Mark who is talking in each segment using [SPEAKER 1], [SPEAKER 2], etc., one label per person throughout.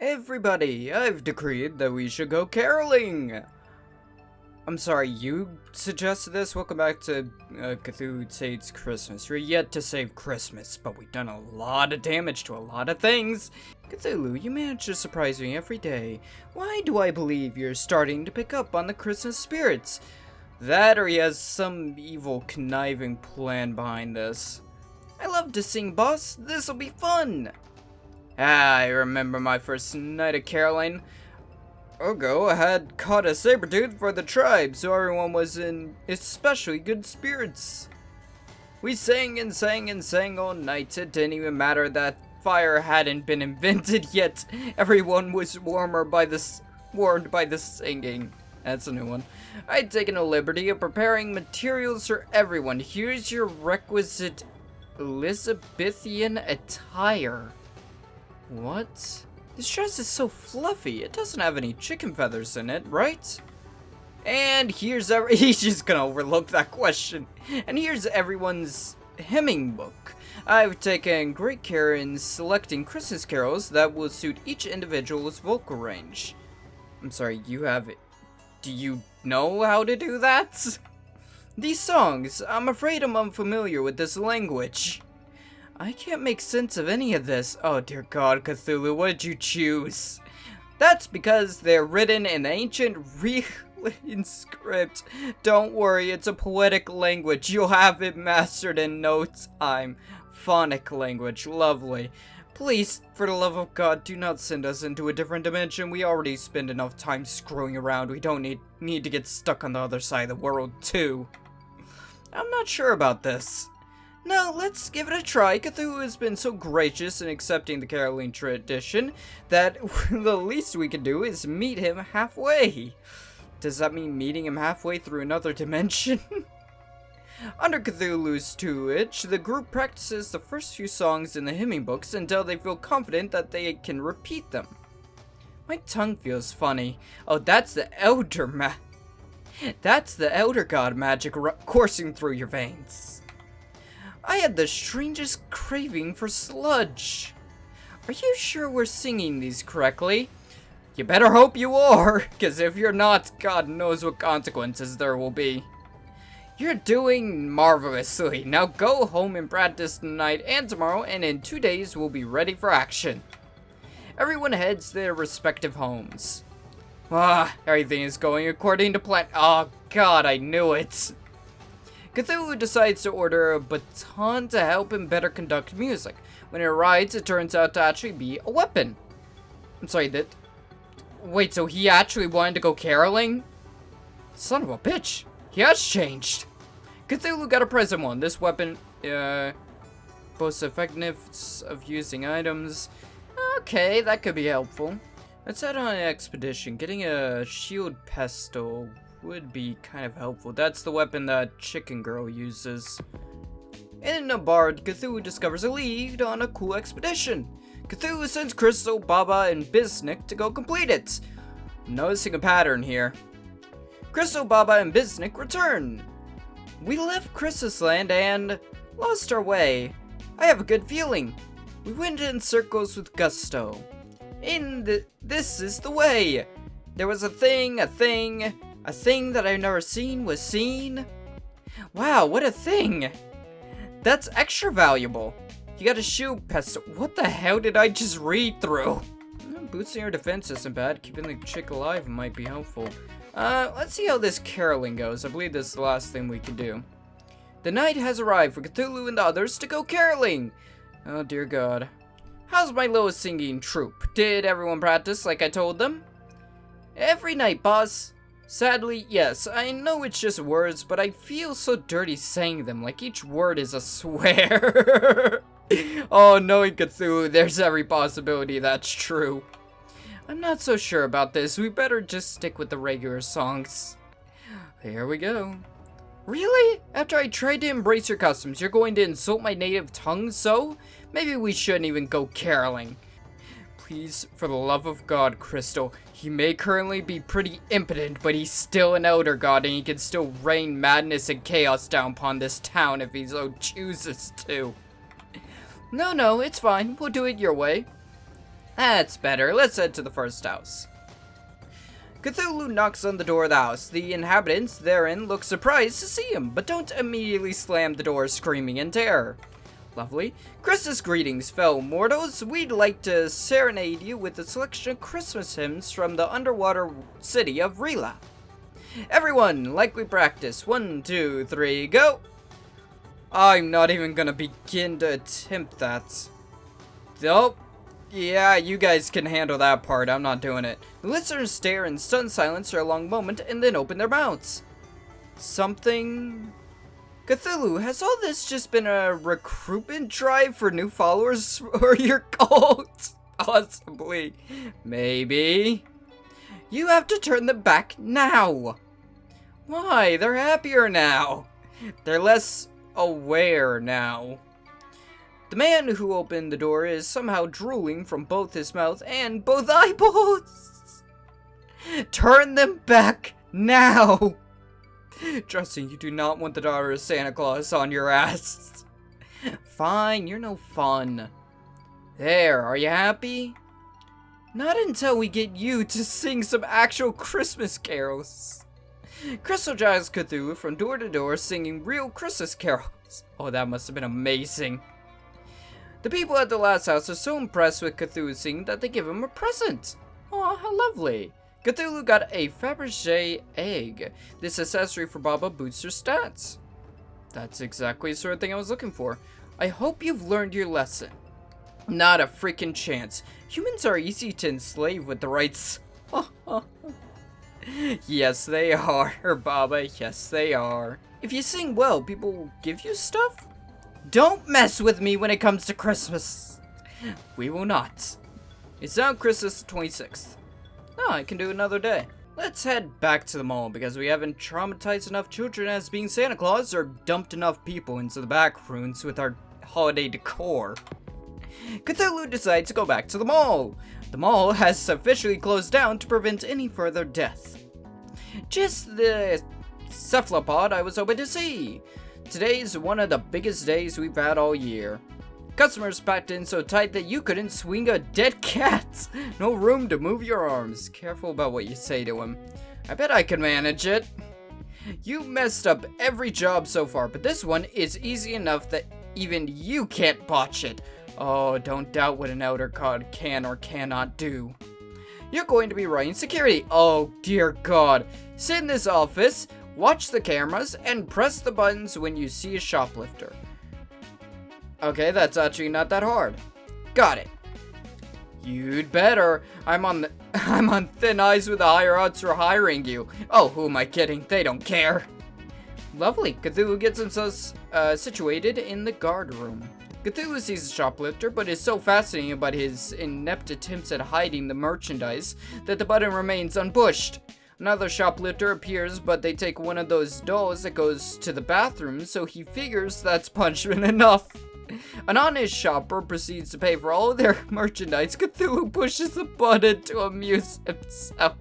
[SPEAKER 1] Everybody, I've decreed that we should go caroling! I'm sorry, you suggested this? Welcome back to Cthulhu Saves Christmas. We're yet to save Christmas, but we've done a lot of damage to a lot of things. Cthulhu, you manage to surprise me every day. Why do I believe you're starting to pick up on the Christmas spirits? That or he has some evil conniving plan behind this. I love to sing, boss. This'll be fun! I remember my first night of caroling. Ogo had caught a saber-tooth for the tribe, so everyone was in especially good spirits. We sang and sang and sang all night. It didn't even matter that fire hadn't been invented yet. Everyone was warmed by the singing. That's a new one. I'd taken a liberty of preparing materials for everyone. Here's your requisite Elizabethan attire. What? This dress is so fluffy. It doesn't have any chicken feathers in it, right? And here's he's just gonna overlook that question. And here's everyone's hymning book. I've taken great care in selecting Christmas carols that will suit each individual's vocal range. I'm sorry, you have it. Do you know how to do that? These songs, I'm afraid I'm unfamiliar with this language. I can't make sense of any of this. Oh dear God, Cthulhu, what did you choose? That's because they're written in ancient Rhetorian script. Don't worry, it's a poetic language. You'll have it mastered in no time. Phonic language, lovely. Please, for the love of God, do not send us into a different dimension. We already spend enough time screwing around. We don't need to get stuck on the other side of the world, too. I'm not sure about this. No, let's give it a try. Cthulhu has been so gracious in accepting the caroling tradition that the least we can do is meet him halfway. Does that mean meeting him halfway through another dimension? Under Cthulhu's tutelage, the group practices the first few songs in the hymning books until they feel confident that they can repeat them. My tongue feels funny. Oh, that's the elder god magic coursing through your veins. I had the strangest craving for sludge. Are you sure we're singing these correctly? You better hope you are, because if you're not, God knows what consequences there will be. You're doing marvelously. Now go home and practice tonight and tomorrow, and in 2 days we'll be ready for action. Everyone heads to their respective homes. Everything is going according to plan. Oh God, I knew it. Cthulhu decides to order a baton to help him better conduct music. When it arrives, it turns out to actually be a weapon. I'm sorry, wait, so he actually wanted to go caroling? Son of a bitch, he has changed. Cthulhu got a present one. This weapon, boasts effectiveness of using items. Okay, that could be helpful. Let's head on an expedition. Getting a shield pestle would be kind of helpful. That's the weapon that Chicken Girl uses. In a bard, Cthulhu discovers a lead on a cool expedition. Cthulhu sends Crystal, Baba, and Biznik to go complete it. I'm noticing a pattern here. Crystal, Baba, and Biznik return. We left Christmas Land and lost our way. I have a good feeling. We went in circles with gusto. This is the way. There was a thing that I've never seen was seen. Wow, what a thing. That's extra valuable. You got a shield pestle. What the hell did I just read through? Boosting our defense isn't bad. Keeping the chick alive might be helpful. Let's see how this caroling goes. I believe this is the last thing we can do. The night has arrived for Cthulhu and the others to go caroling. Oh dear God. How's my little singing troupe? Did everyone practice like I told them? Every night, boss. Sadly, yes. I know it's just words, but I feel so dirty saying them, like each word is a swear. Oh, knowing Cthulhu, there's every possibility that's true. I'm not so sure about this. We better just stick with the regular songs. Here we go. Really? After I tried to embrace your customs, you're going to insult my native tongue so? Maybe we shouldn't even go caroling. Please, for the love of God, Crystal, he may currently be pretty impotent, but he's still an elder god and he can still rain madness and chaos down upon this town if he so chooses to. No, it's fine. We'll do it your way. That's better. Let's head to the first house. Cthulhu knocks on the door of the house. The inhabitants therein look surprised to see him, but don't immediately slam the door screaming in terror. Lovely. Christmas greetings, fellow mortals. We'd like to serenade you with a selection of Christmas hymns from the underwater city of Rila. Everyone, like we practice. 1, 2, 3, go! I'm not even gonna begin to attempt that. Nope. Yeah, you guys can handle that part. I'm not doing it. The listeners stare in stunned silence for a long moment and then open their mouths. Something... Cthulhu, has all this just been a recruitment drive for new followers for your cult? Possibly. Maybe. You have to turn them back now. Why? They're happier now. They're less aware now. The man who opened the door is somehow drooling from both his mouth and both eyeballs. Turn them back now. Trusting you do not want the daughter of Santa Claus on your ass. Fine, you're no fun. There, are you happy? Not until we get you to sing some actual Christmas carols. Crystal drives Cthulhu from door to door singing real Christmas carols. Oh, that must have been amazing. The people at the last house are so impressed with Cthulhu singing that they give him a present. Aw, how lovely. Cthulhu got a Fabergé egg. This accessory for Baba boosts her stats. That's exactly the sort of thing I was looking for. I hope you've learned your lesson. Not a freaking chance. Humans are easy to enslave with the rights. Yes, they are, Baba. Yes, they are. If you sing well, people will give you stuff? Don't mess with me when it comes to Christmas. We will not. It's now Christmas the 26th. Oh, I can do another day. Let's head back to the mall because we haven't traumatized enough children as being Santa Claus or dumped enough people into the back rooms with our holiday decor. Cthulhu decides to go back to the mall. The mall has officially closed down to prevent any further death. Just the cephalopod I was hoping to see. Today's one of the biggest days we've had all year. Customers packed in so tight that you couldn't swing a dead cat. No room to move your arms. Careful about what you say to him. I bet I can manage it. You messed up every job so far, but this one is easy enough that even you can't botch it. Oh, don't doubt what an outer god can or cannot do. You're going to be running security. Oh, dear God. Sit in this office, watch the cameras, and press the buttons when you see a shoplifter. Okay, that's actually not that hard. Got it. You'd better. I'm on thin ice with the higher odds for hiring you. Oh, who am I kidding? They don't care. Lovely. Cthulhu gets himself situated in the guard room. Cthulhu sees the shoplifter, but is so fascinated about his inept attempts at hiding the merchandise that the button remains unpushed. Another shoplifter appears, but they take one of those dolls that goes to the bathroom, so he figures that's punishment enough. An honest shopper proceeds to pay for all of their merchandise. Cthulhu pushes the button to amuse himself.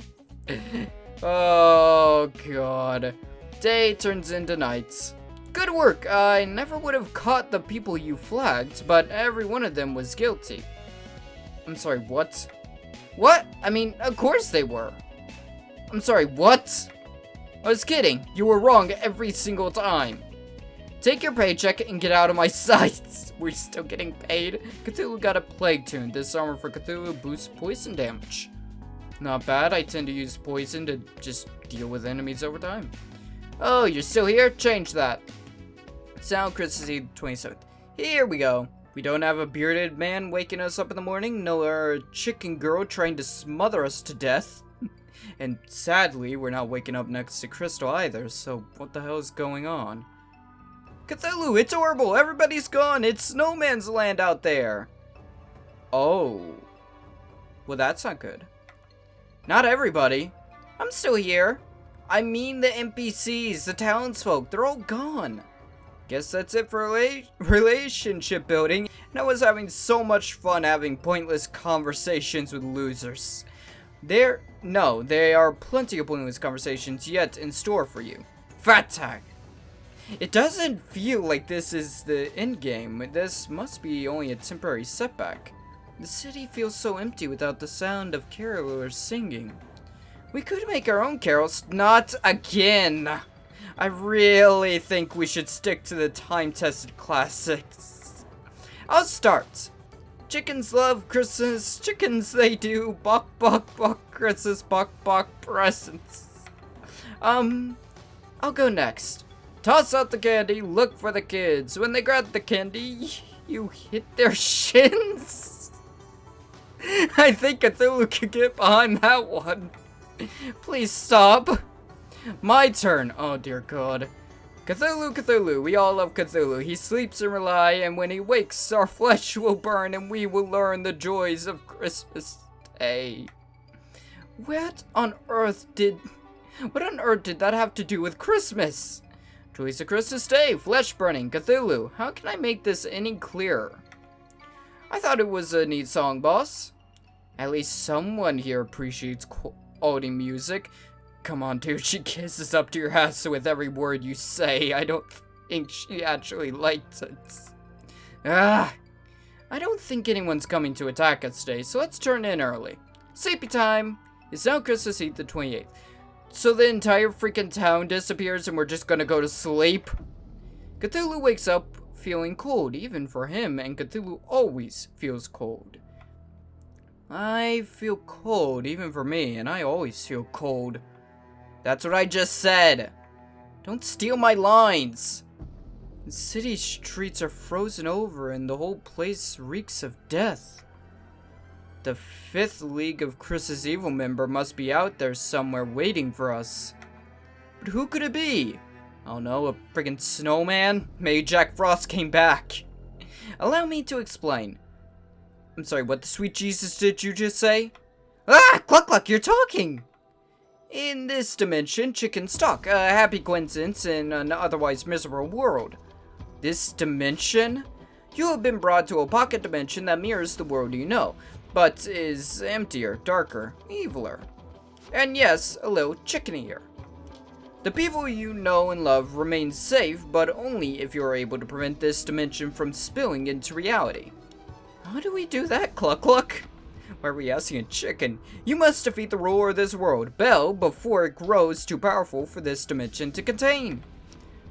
[SPEAKER 1] Oh, God. Day turns into night. Good work. I never would have caught the people you flagged, but every one of them was guilty. I'm sorry, what? What? I mean, of course they were. I'm sorry, what? I was kidding. You were wrong every single time. Take your paycheck and get out of my sight. We're still getting paid. Cthulhu got a plague tune. This armor for Cthulhu boosts poison damage. Not bad. I tend to use poison to just deal with enemies over time. Oh, you're still here? Change that. Sound Christmas Eve 27th. Here we go. We don't have a bearded man waking us up in the morning, nor a chicken girl trying to smother us to death. And sadly, we're not waking up next to Crystal either, so what the hell is going on? Cthulhu, it's horrible! Everybody's gone! It's no man's land out there! Oh. Well, that's not good. Not everybody. I'm still here. I mean the NPCs, the townsfolk, they're all gone. Guess that's it for relationship building. And I was having so much fun having pointless conversations with losers. There are plenty of pointless conversations yet in store for you. Fat tag. It doesn't feel like this is the end game. This must be only a temporary setback. The city feels so empty without the sound of carolers singing. We could make our own carols. Not again! I really think we should stick to the time-tested classics. I'll start. Chickens love Christmas, chickens they do. Bok bok bok Christmas, bok bok presents. I'll go next. Toss out the candy, look for the kids. When they grab the candy, you hit their shins. I think Cthulhu could get behind that one. Please stop. My turn. Oh dear God. Cthulhu, Cthulhu, we all love Cthulhu. He sleeps and rely, and when he wakes, our flesh will burn, and we will learn the joys of Christmas Day. What on earth did that have to do with Christmas? Joys of Christmas Day, flesh burning, Cthulhu. How can I make this any clearer? I thought it was a neat song, boss. At least someone here appreciates quality music. Come on, dude, she kisses up to your ass with every word you say. I don't think she actually likes it. I don't think anyone's coming to attack us today, so let's turn in early. Sleepy time! It's now Christmas Eve the 28th. So the entire freaking town disappears and we're just gonna go to sleep? Cthulhu wakes up feeling cold, even for him, and Cthulhu always feels cold. I feel cold, even for me, and I always feel cold. That's what I just said. Don't steal my lines. The city streets are frozen over and the whole place reeks of death. The 5th League of Chris's Evil member must be out there somewhere waiting for us. But who could it be? I don't know, a friggin' snowman? Maybe Jack Frost came back. Allow me to explain. I'm sorry, what the sweet Jesus did you just say? Ah! Cluck Cluck, you're talking! In this dimension, chickens talk. A happy coincidence in an otherwise miserable world. This dimension? You have been brought to a pocket dimension that mirrors the world you know, but is emptier, darker, eviler. And yes, a little chickenier. The people you know and love remain safe, but only if you are able to prevent this dimension from spilling into reality. How do we do that, Cluck Cluck? Why are we asking a chicken? You must defeat the ruler of this world, Bell, before it grows too powerful for this dimension to contain.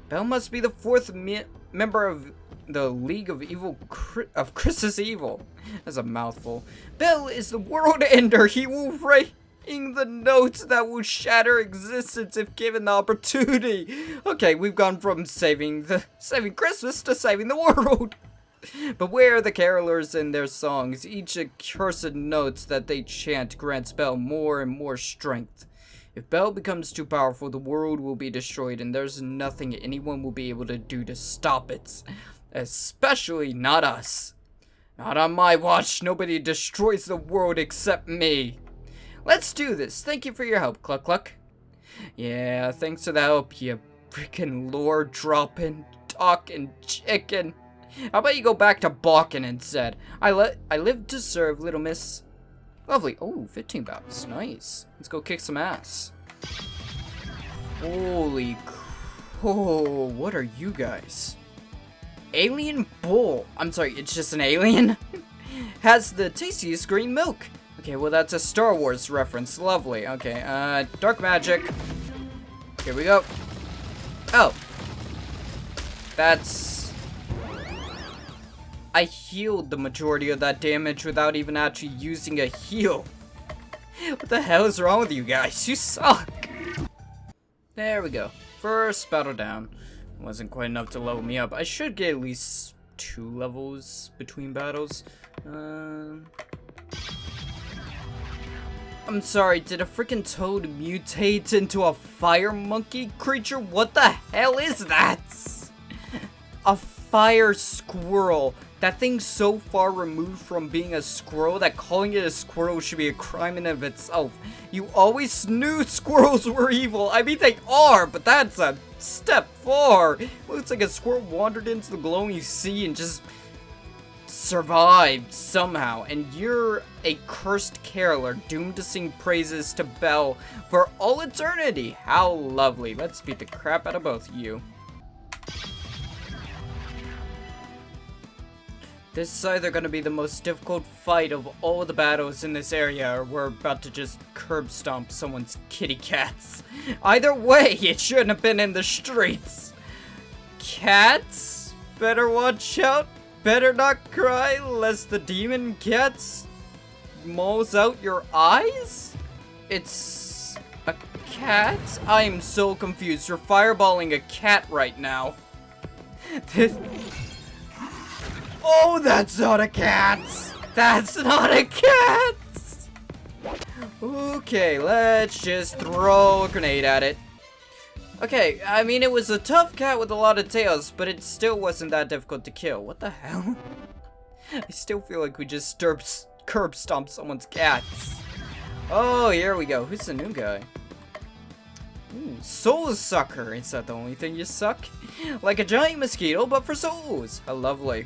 [SPEAKER 1] Bell must be the 4th member of the League of Chris's Evil. That's a mouthful. Bell is the world ender. He will ring the notes that will shatter existence if given the opportunity. Okay, we've gone from saving Christmas to saving the world. Beware the carolers and their songs. Each accursed notes that they chant grants Bell more and more strength. If Bell becomes too powerful, the world will be destroyed, and there's nothing anyone will be able to do to stop it. Especially not us. Not on my watch. Nobody destroys the world except me. Let's do this. Thank you for your help, Cluck Cluck. Yeah, thanks for the help, you freaking lore-dropping, talking chicken. How about you go back to balking instead? I live to serve, little miss. Lovely. Oh, 15 battles. Nice. Let's go kick some ass. Holy oh, what are you guys? Alien bull. I'm sorry, it's just an alien? Has the tastiest green milk. Okay, well that's a Star Wars reference. Lovely. Okay, dark magic. Here we go. Oh. That's... I healed the majority of that damage without even actually using a heal. What the hell is wrong with you guys? You suck. There we go. First battle down. Wasn't quite enough to level me up. I should get at least 2 levels between battles. I'm sorry, did a freaking toad mutate into a fire monkey creature? What the hell is that? A fire squirrel. That thing's so far removed from being a squirrel that calling it a squirrel should be a crime in of itself. You always knew squirrels were evil. I mean, they are, but that's a step far. Looks like a squirrel wandered into the glowing sea and just survived somehow. And you're a cursed caroler doomed to sing praises to Bell for all eternity. How lovely. Let's beat the crap out of both of you. This is either gonna be the most difficult fight of all the battles in this area, or we're about to just curb stomp someone's kitty cats. Either way, it shouldn't have been in the streets. Cats? Better watch out. Better not cry, lest the demon cats mauls out your eyes? It's a cat? I'm so confused. You're fireballing a cat right now. Oh, that's not a cat! That's not a cat! Okay, let's just throw a grenade at it. Okay, I mean, it was a tough cat with a lot of tails, but it still wasn't that difficult to kill. What the hell? I still feel like we just curb stomped someone's cats. Oh, here we go. Who's the new guy? Ooh, soul sucker. Is that the only thing you suck? Like a giant mosquito, but for souls. How lovely.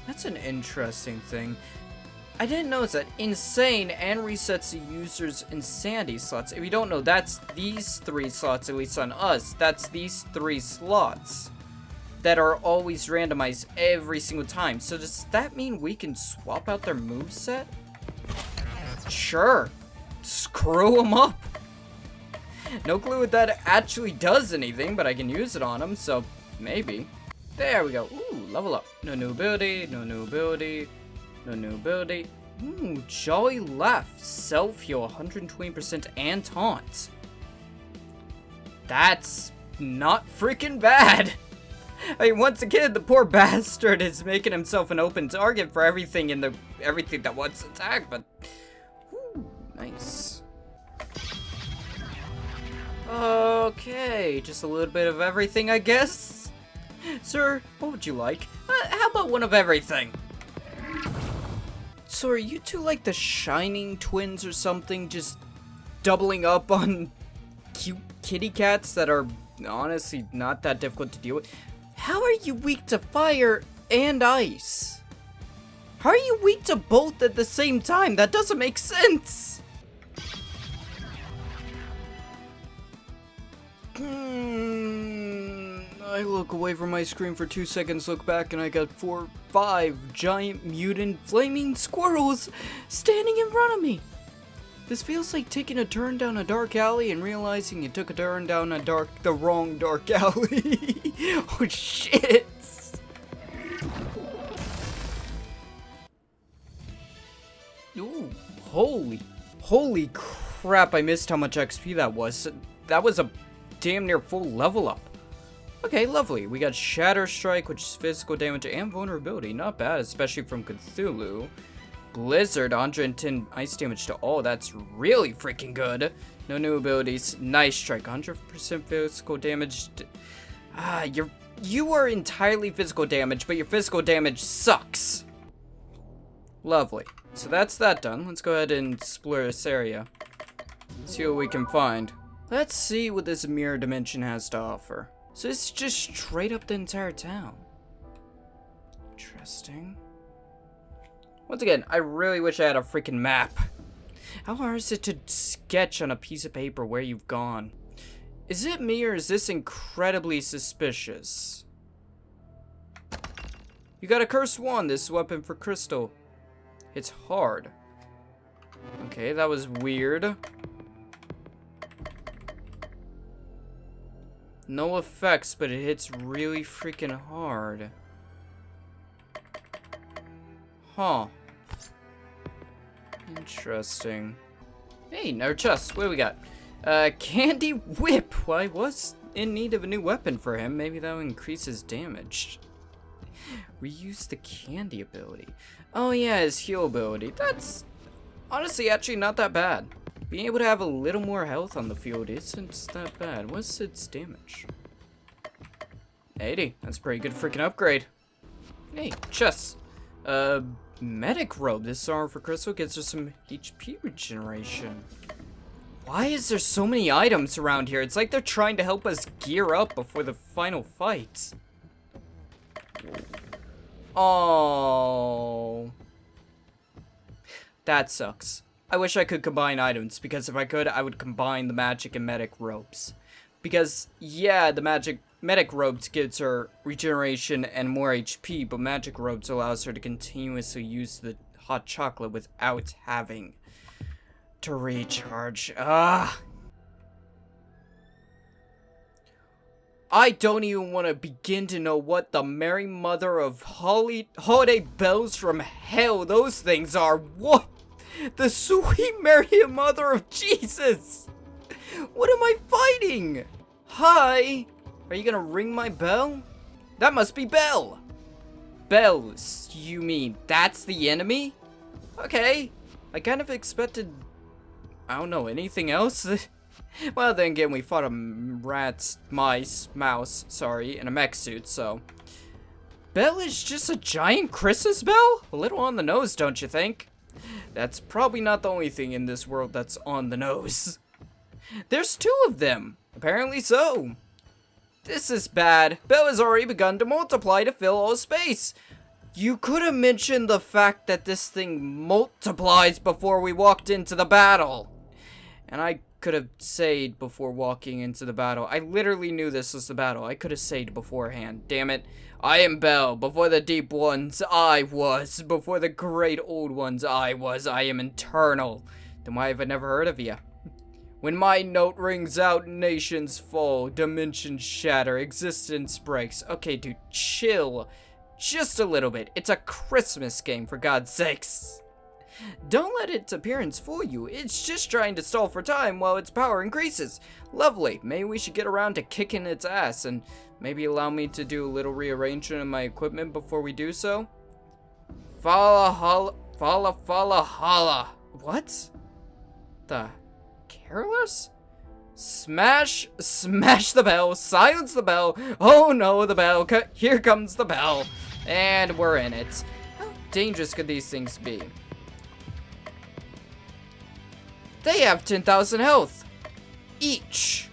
[SPEAKER 1] That's an interesting thing. I didn't notice that insane and resets the user's insanity slots. If you don't know, that's these 3 slots, at least on us. That's these 3 slots that are always randomized every single time. So does that mean we can swap out their moveset? Sure. Screw them up. No clue if that actually does anything, but I can use it on them, so maybe. There we go. Ooh, level up. No new ability, no new ability, no new ability. Ooh, Jolly Left. Self-heal 120% and taunt. That's not freaking bad. I mean, once again, the poor bastard is making himself an open target for everything that wants to attack, but ooh, nice. Okay, just a little bit of everything, I guess. Sir, what would you like? How about one of everything? So are you two like the Shining Twins or something, just doubling up on cute kitty cats that are honestly not that difficult to deal with? How are you weak to fire and ice? How are you weak to both at the same time? That doesn't make sense! I look away from my screen for 2 seconds, look back, and I got 5 giant mutant flaming squirrels standing in front of me. This feels like taking a turn down a dark alley and realizing you took a turn down the wrong dark alley. Oh shit! Ooh, holy crap! I missed how much XP that was. That was a damn near full level up. Okay, lovely. We got Shatter Strike, which is physical damage and vulnerability. Not bad, especially from Cthulhu. Blizzard, 110 ice damage to all. That's really freaking good. No new abilities. Nice Strike, 100% physical damage. You are entirely physical damage, but your physical damage sucks. Lovely. So that's that done. Let's go ahead and explore this area. See what we can find. Let's see what this mirror dimension has to offer. So it's just straight up the entire town. Interesting. Once again, I really wish I had a freaking map. How hard is it to sketch on a piece of paper where you've gone? Is it me or is this incredibly suspicious? You got a cursed wand. This weapon for crystal. It's hard. Okay, that was weird. No effects, but it hits really freaking hard. Huh. Interesting. Hey, another chest. What do we got? Candy Whip. Well, I was in need of a new weapon for him. Maybe that will increase his damage. Reuse the candy ability. Oh yeah, his heal ability. That's honestly actually not that bad. Being able to have a little more health on the field isn't that bad. What's its damage? 80. That's a pretty good freaking upgrade. Hey, chests. Medic robe. This armor for crystal gives us some HP regeneration. Why is there so many items around here? It's like they're trying to help us gear up before the final fight. Oh. That sucks. I wish I could combine items, because if I could, I would combine the magic and medic ropes. Because, yeah, the magic medic robes gives her regeneration and more HP, but magic robes allows her to continuously use the hot chocolate without having to recharge. I don't even want to begin to know what the Mary Mother of Holiday Bells from Hell those things are. What? The Sweet Mary Mother of Jesus! What am I fighting? Hi? Are you gonna ring my bell? That must be Belle. Bells, you mean that's the enemy? Okay. I kind of expected, I don't know, anything else? Well, then again, we fought a mouse, in a mech suit, so. Belle is just a giant Christmas bell? A little on the nose, don't you think? That's probably not the only thing in this world that's on the nose. There's 2 of them. Apparently so. This is bad. Belle has already begun to multiply to fill all space. You could have mentioned the fact that this thing multiplies before we walked into the battle. And I could have said before walking into the battle. I literally knew this was the battle. I could have said beforehand. Damn it. I am Belle. Before the deep ones, I was. Before the great old ones, I was. I am eternal. Then why have I never heard of you? When my note rings out, nations fall, dimensions shatter, existence breaks. Okay, dude, chill. Just a little bit. It's a Christmas game, for God's sakes. Don't let its appearance fool you. It's just trying to stall for time while its power increases. Lovely. Maybe we should get around to kicking its ass and maybe allow me to do a little rearrangement of my equipment before we do so. Fala holla. What? The careless? Smash the bell, silence the bell. Oh no, the bell. Here comes the bell. And we're in it. How dangerous could these things be? They have 10,000 health each.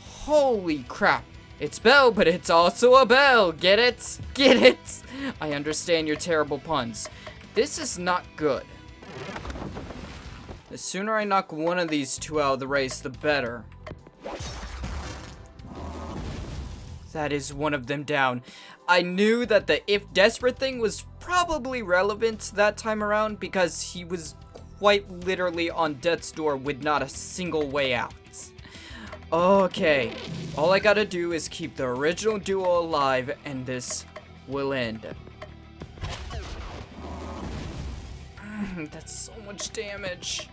[SPEAKER 1] Holy crap. It's Belle, but it's also a bell. Get it? Get it? I understand your terrible puns. This is not good. The sooner I knock one of these 2 out of the race, the better. That is one of them down. I knew that the if desperate thing was probably relevant that time around because he was quite literally on death's door with not a single way out. Okay, all I gotta do is keep the original duo alive and this will end. That's so much damage.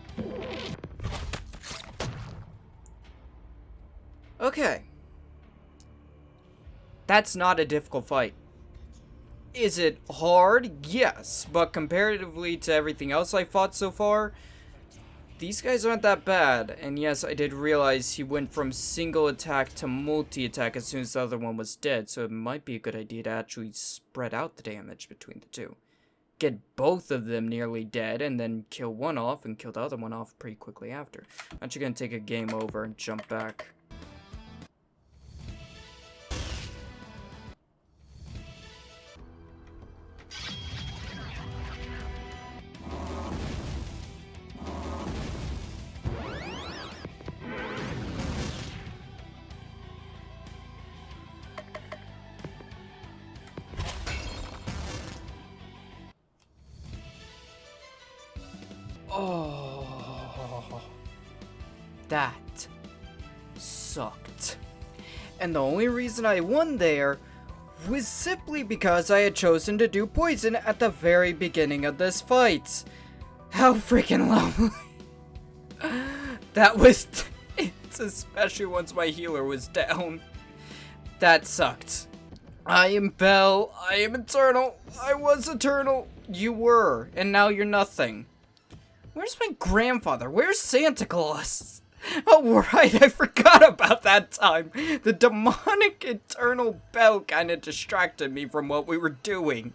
[SPEAKER 1] Okay. That's not a difficult fight. Is it hard? Yes, but comparatively to everything else I fought so far, these guys aren't that bad. And yes, I did realize he went from single attack to multi-attack as soon as the other one was dead, so it might be a good idea to actually spread out the damage between the 2. Get both of them nearly dead, and then kill one off and kill the other one off pretty quickly after. I'm actually gonna take a game over and jump back. Oh, that sucked. And the only reason I won there was simply because I had chosen to do poison at the very beginning of this fight. How freaking lovely. That was it's especially once my healer was down. That sucked. I am Belle. I am eternal. I was eternal. You were, and now you're nothing. Where's my grandfather? Where's Santa Claus? Oh, right, I forgot about that time. The demonic eternal Belle kind of distracted me from what we were doing.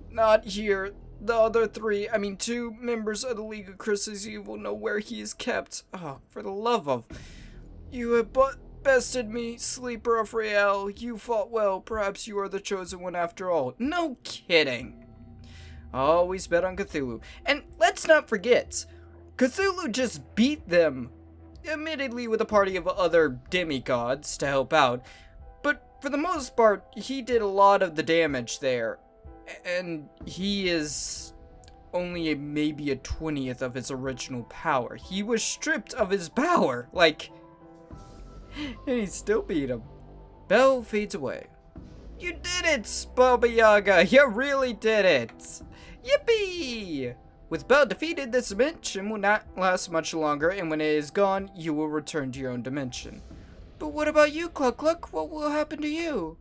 [SPEAKER 1] Not here. The other 2 members of the League of Christmas Evil know where he is kept. Oh, for the love of... You have but bested me, Sleeper of Rael. You fought well. Perhaps you are the chosen one after all. No kidding. Always bet on Cthulhu. And let's not forget, Cthulhu just beat them admittedly with a party of other demigods to help out, but for the most part, he did a lot of the damage there, and he is only maybe a 20th of his original power. He was stripped of his power, like, and he still beat him. Bell fades away. You did it, Baba Yaga! You really did it! Yippee! With Bell defeated, this dimension will not last much longer, and when it is gone, you will return to your own dimension. But what about you, Cluck Cluck? What will happen to you?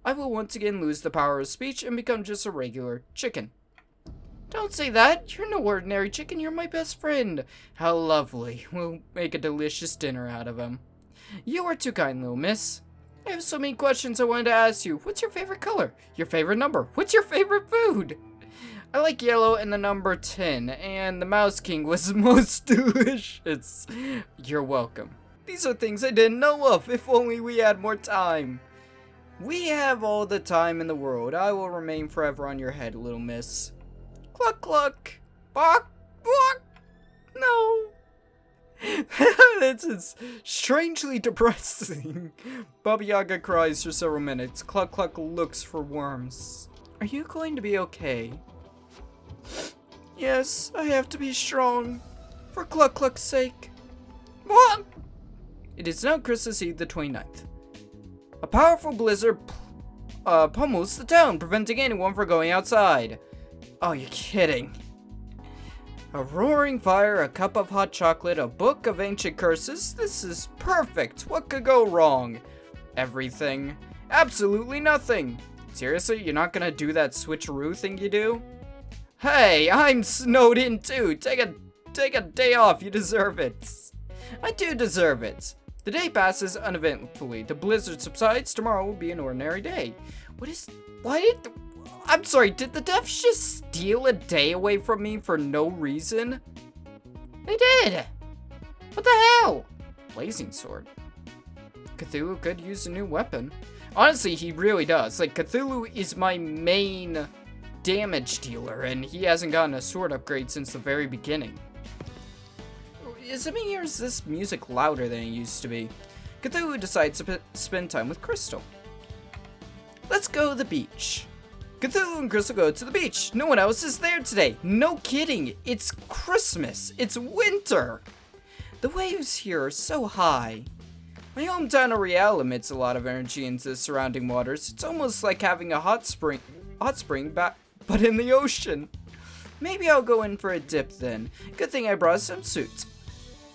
[SPEAKER 1] I will once again lose the power of speech and become just a regular chicken. Don't say that. You're no ordinary chicken. You're my best friend. How lovely. We'll make a delicious dinner out of him. You are too kind, little miss. I have so many questions I wanted to ask you. What's your favorite color? Your favorite number? What's your favorite food? I like yellow and the number 10, and the Mouse King was most delicious. You're welcome. These are things I didn't know of. If only we had more time. We have all the time in the world. I will remain forever on your head, little miss. Cluck cluck. Bawk bawk. No. This is strangely depressing. Baba Yaga cries for several minutes. Cluck Cluck looks for worms. Are you going to be okay? Yes, I have to be strong. For Cluck Cluck's sake. What? It is now Christmas Eve the 29th. A powerful blizzard pummels the town, preventing anyone from going outside. Oh, you're kidding. A roaring fire, a cup of hot chocolate, a book of ancient curses. This is perfect. What could go wrong? Everything. Absolutely nothing. Seriously, you're not gonna do that switcheroo thing you do? Hey, I'm snowed in too. Take a day off. You deserve it. I do deserve it. The day passes uneventfully. The blizzard subsides. Tomorrow will be an ordinary day. I'm sorry, did the devs just steal a day away from me for no reason? They did! What the hell? Blazing sword. Cthulhu could use a new weapon. Honestly, he really does. Like, Cthulhu is my main damage dealer, and he hasn't gotten a sword upgrade since the very beginning. Is it me, or is this music louder than it used to be? Cthulhu decides to spend time with Crystal. Let's go to the beach. Cthulhu and Crystal go to the beach. No one else is there today. No kidding. It's Christmas. It's winter. The waves here are so high. My hometown of Real emits a lot of energy into the surrounding waters. It's almost like having a hot spring but in the ocean. Maybe I'll go in for a dip then. Good thing I brought a swimsuit.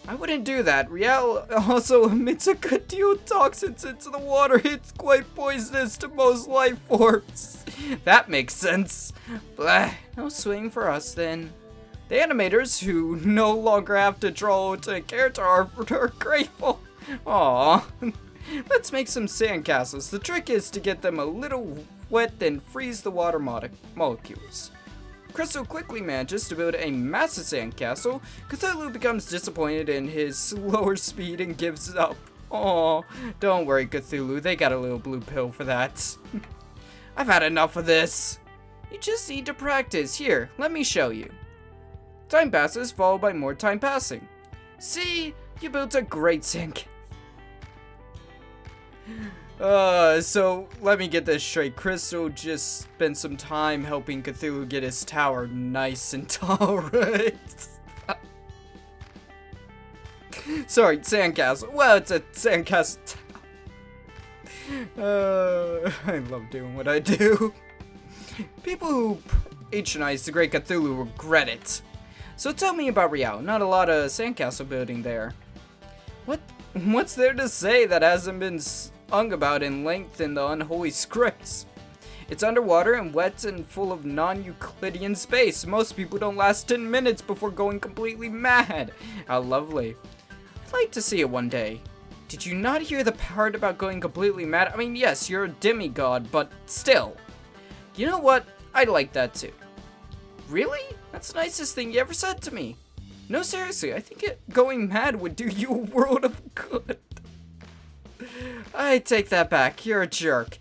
[SPEAKER 1] I wouldn't do that. Real also emits a good deal of toxins into the water. It's quite poisonous to most life forms. That makes sense. Blah. No swing for us then. The animators, who no longer have to draw to a character art, are grateful. Aww. Let's make some sandcastles. The trick is to get them a little wet, then freeze the water molecules. Crystal quickly manages to build a massive sandcastle. Cthulhu becomes disappointed in his slower speed and gives up. Aw, don't worry, Cthulhu, they got a little blue pill for that. I've had enough of this. You just need to practice. Here, let me show you. Time passes, followed by more time passing. See? You built a great sandcastle. So let me get this straight. Crystal just spent some time helping Cthulhu get his tower nice and tall, right? Sorry, sandcastle. Well, it's a sandcastle. I love doing what I do. People who patronize the great Cthulhu regret it. So tell me about Real. Not a lot of sandcastle building there. What's there to say that hasn't been sung about in length in the unholy scripts? It's underwater and wet and full of non-Euclidean space. Most people don't last 10 minutes before going completely mad. How lovely. I'd like to see it one day. Did you not hear the part about going completely mad? I mean, yes, you're a demigod, but still. You know what? I'd like that too. Really? That's the nicest thing you ever said to me. No, seriously, I think going mad would do you a world of good. I take that back. You're a jerk.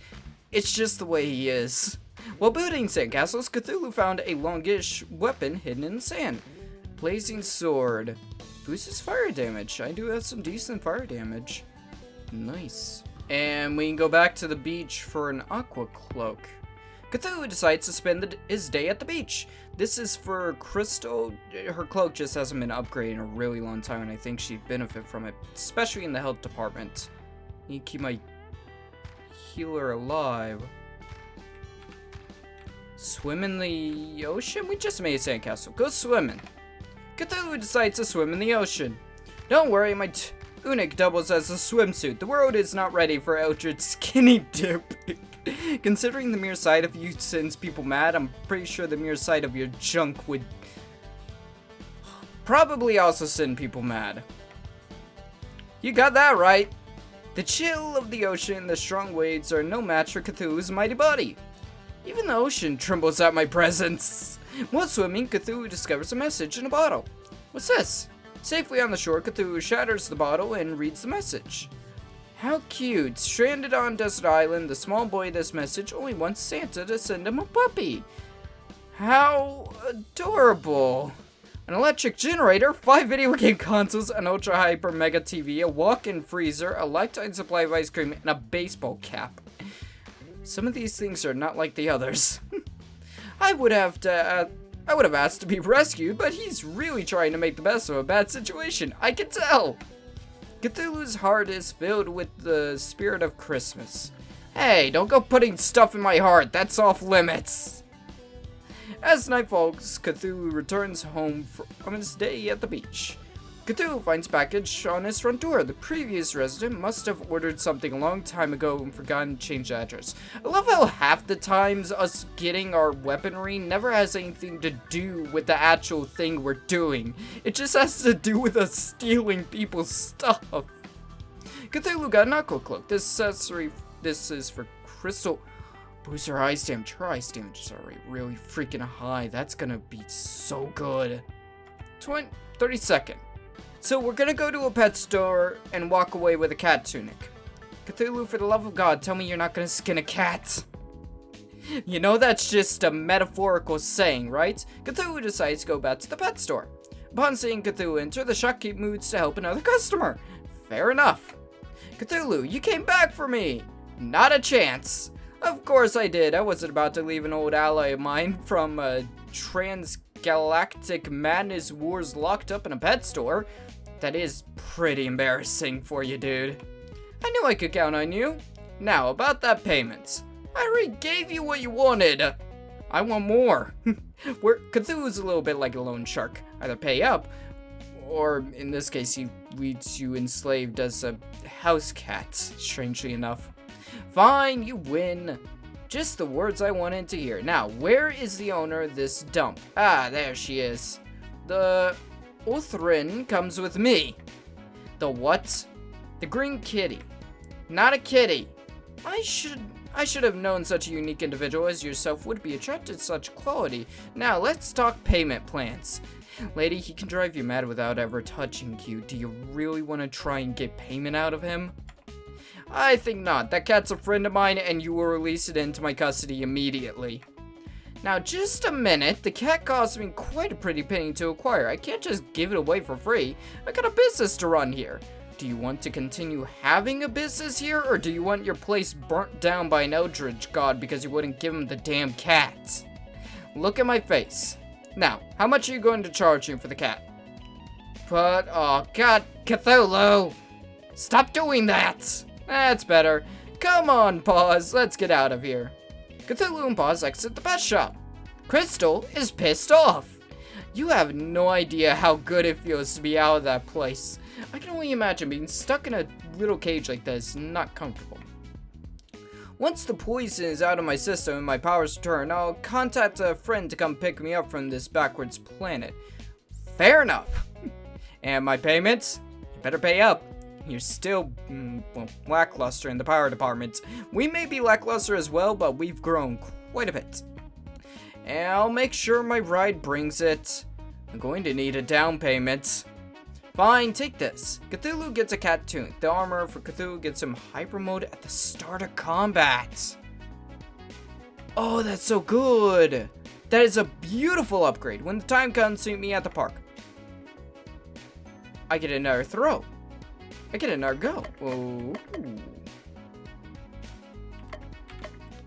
[SPEAKER 1] It's just the way he is. While building sandcastles, Cthulhu found a longish weapon hidden in the sand. Blazing sword. Boosts fire damage. I do have some decent fire damage. Nice. And we can go back to the beach for an aqua cloak. Cthulhu decides to spend his day at the beach. This is for Crystal. Her cloak just hasn't been upgraded in a really long time, and I think she'd benefit from it, especially in the health department. I need to keep my healer alive. Swim in the ocean? We just made a sandcastle. Go swimming. Cthulhu decides to swim in the ocean. Don't worry, my tunic doubles as a swimsuit. The world is not ready for Eldritch skinny dip. Considering the mere sight of you sends people mad, I'm pretty sure the mere sight of your junk would probably also send people mad. You got that right. The chill of the ocean and the strong waves are no match for Cthulhu's mighty body. Even the ocean trembles at my presence. While swimming, Cthulhu discovers a message in a bottle. What's this? Safely on the shore, Cthulhu shatters the bottle and reads the message. How cute. Stranded on Desert Island, the small boy this message only wants Santa to send him a puppy. How adorable. An electric generator, 5 video game consoles, an ultra hyper mega TV, a walk-in freezer, a lifetime supply of ice cream, and a baseball cap. Some of these things are not like the others. I would have asked to be rescued, but he's really trying to make the best of a bad situation. I can tell. Cthulhu's heart is filled with the spirit of Christmas. Hey, don't go putting stuff in my heart. That's off limits. As night falls, Cthulhu returns home from his day at the beach. Cthulhu finds a package on his front door. The previous resident must have ordered something a long time ago and forgotten to change the address. I love how half the times us getting our weaponry never has anything to do with the actual thing we're doing. It just has to do with us stealing people's stuff. Cthulhu got an aqua cloak. This is for Crystal. Boosts her ice damage. Her ice damage is already really freaking high. That's gonna be so good. 30-second. So we're gonna go to a pet store and walk away with a cat tunic. Cthulhu, for the love of God, tell me you're not gonna skin a cat. You know that's just a metaphorical saying, right? Cthulhu decides to go back to the pet store. Upon seeing Cthulhu enter, the shopkeep moves to help another customer. Fair enough. Cthulhu, you came back for me. Not a chance. Of course I did. I wasn't about to leave an old ally of mine from Transgalactic Madness Wars locked up in a pet store. That is pretty embarrassing for you, dude. I knew I could count on you. Now, about that payment. I already gave you what you wanted. I want more. Cthulhu's a little bit like a loan shark. Either pay up, or in this case, he leaves you enslaved as a house cat, strangely enough. Fine, you win. Just the words I wanted to hear. Now, where is the owner of this dump? Ah, there she is. The Uthrin comes with me. The what? The green kitty. Not a kitty. I should have known such a unique individual as yourself would be attracted to such quality. Now, let's talk payment plans. Lady, he can drive you mad without ever touching you. Do you really want to try and get payment out of him? I think not. That cat's a friend of mine, and you will release it into my custody immediately. Now, just a minute. The cat cost me quite a pretty penny to acquire. I can't just give it away for free. I got a business to run here. Do you want to continue having a business here, or do you want your place burnt down by an eldritch god because you wouldn't give him the damn cat? Look at my face. Now, how much are you going to charge him for the cat? But, oh god, Cthulhu! Stop doing that! That's better. Come on, Paws, let's get out of here. Cthulhu and Paws exit the pet shop. Crystal is pissed off. You have no idea how good it feels to be out of that place. I can only imagine being stuck in a little cage like that is not comfortable. Once the poison is out of my system and my powers return, I'll contact a friend to come pick me up from this backwards planet. Fair enough. And my payments? You better pay up. You're still, lackluster in the power department. We may be lackluster as well, but we've grown quite a bit. And I'll make sure my ride brings it. I'm going to need a down payment. Fine, take this. Cthulhu gets a cat tunic. The armor for Cthulhu gets him hyper mode at the start of combat. Oh, that's so good. That is a beautiful upgrade. When the time comes, meet me at the park. I get another throw. I get another go. Oh.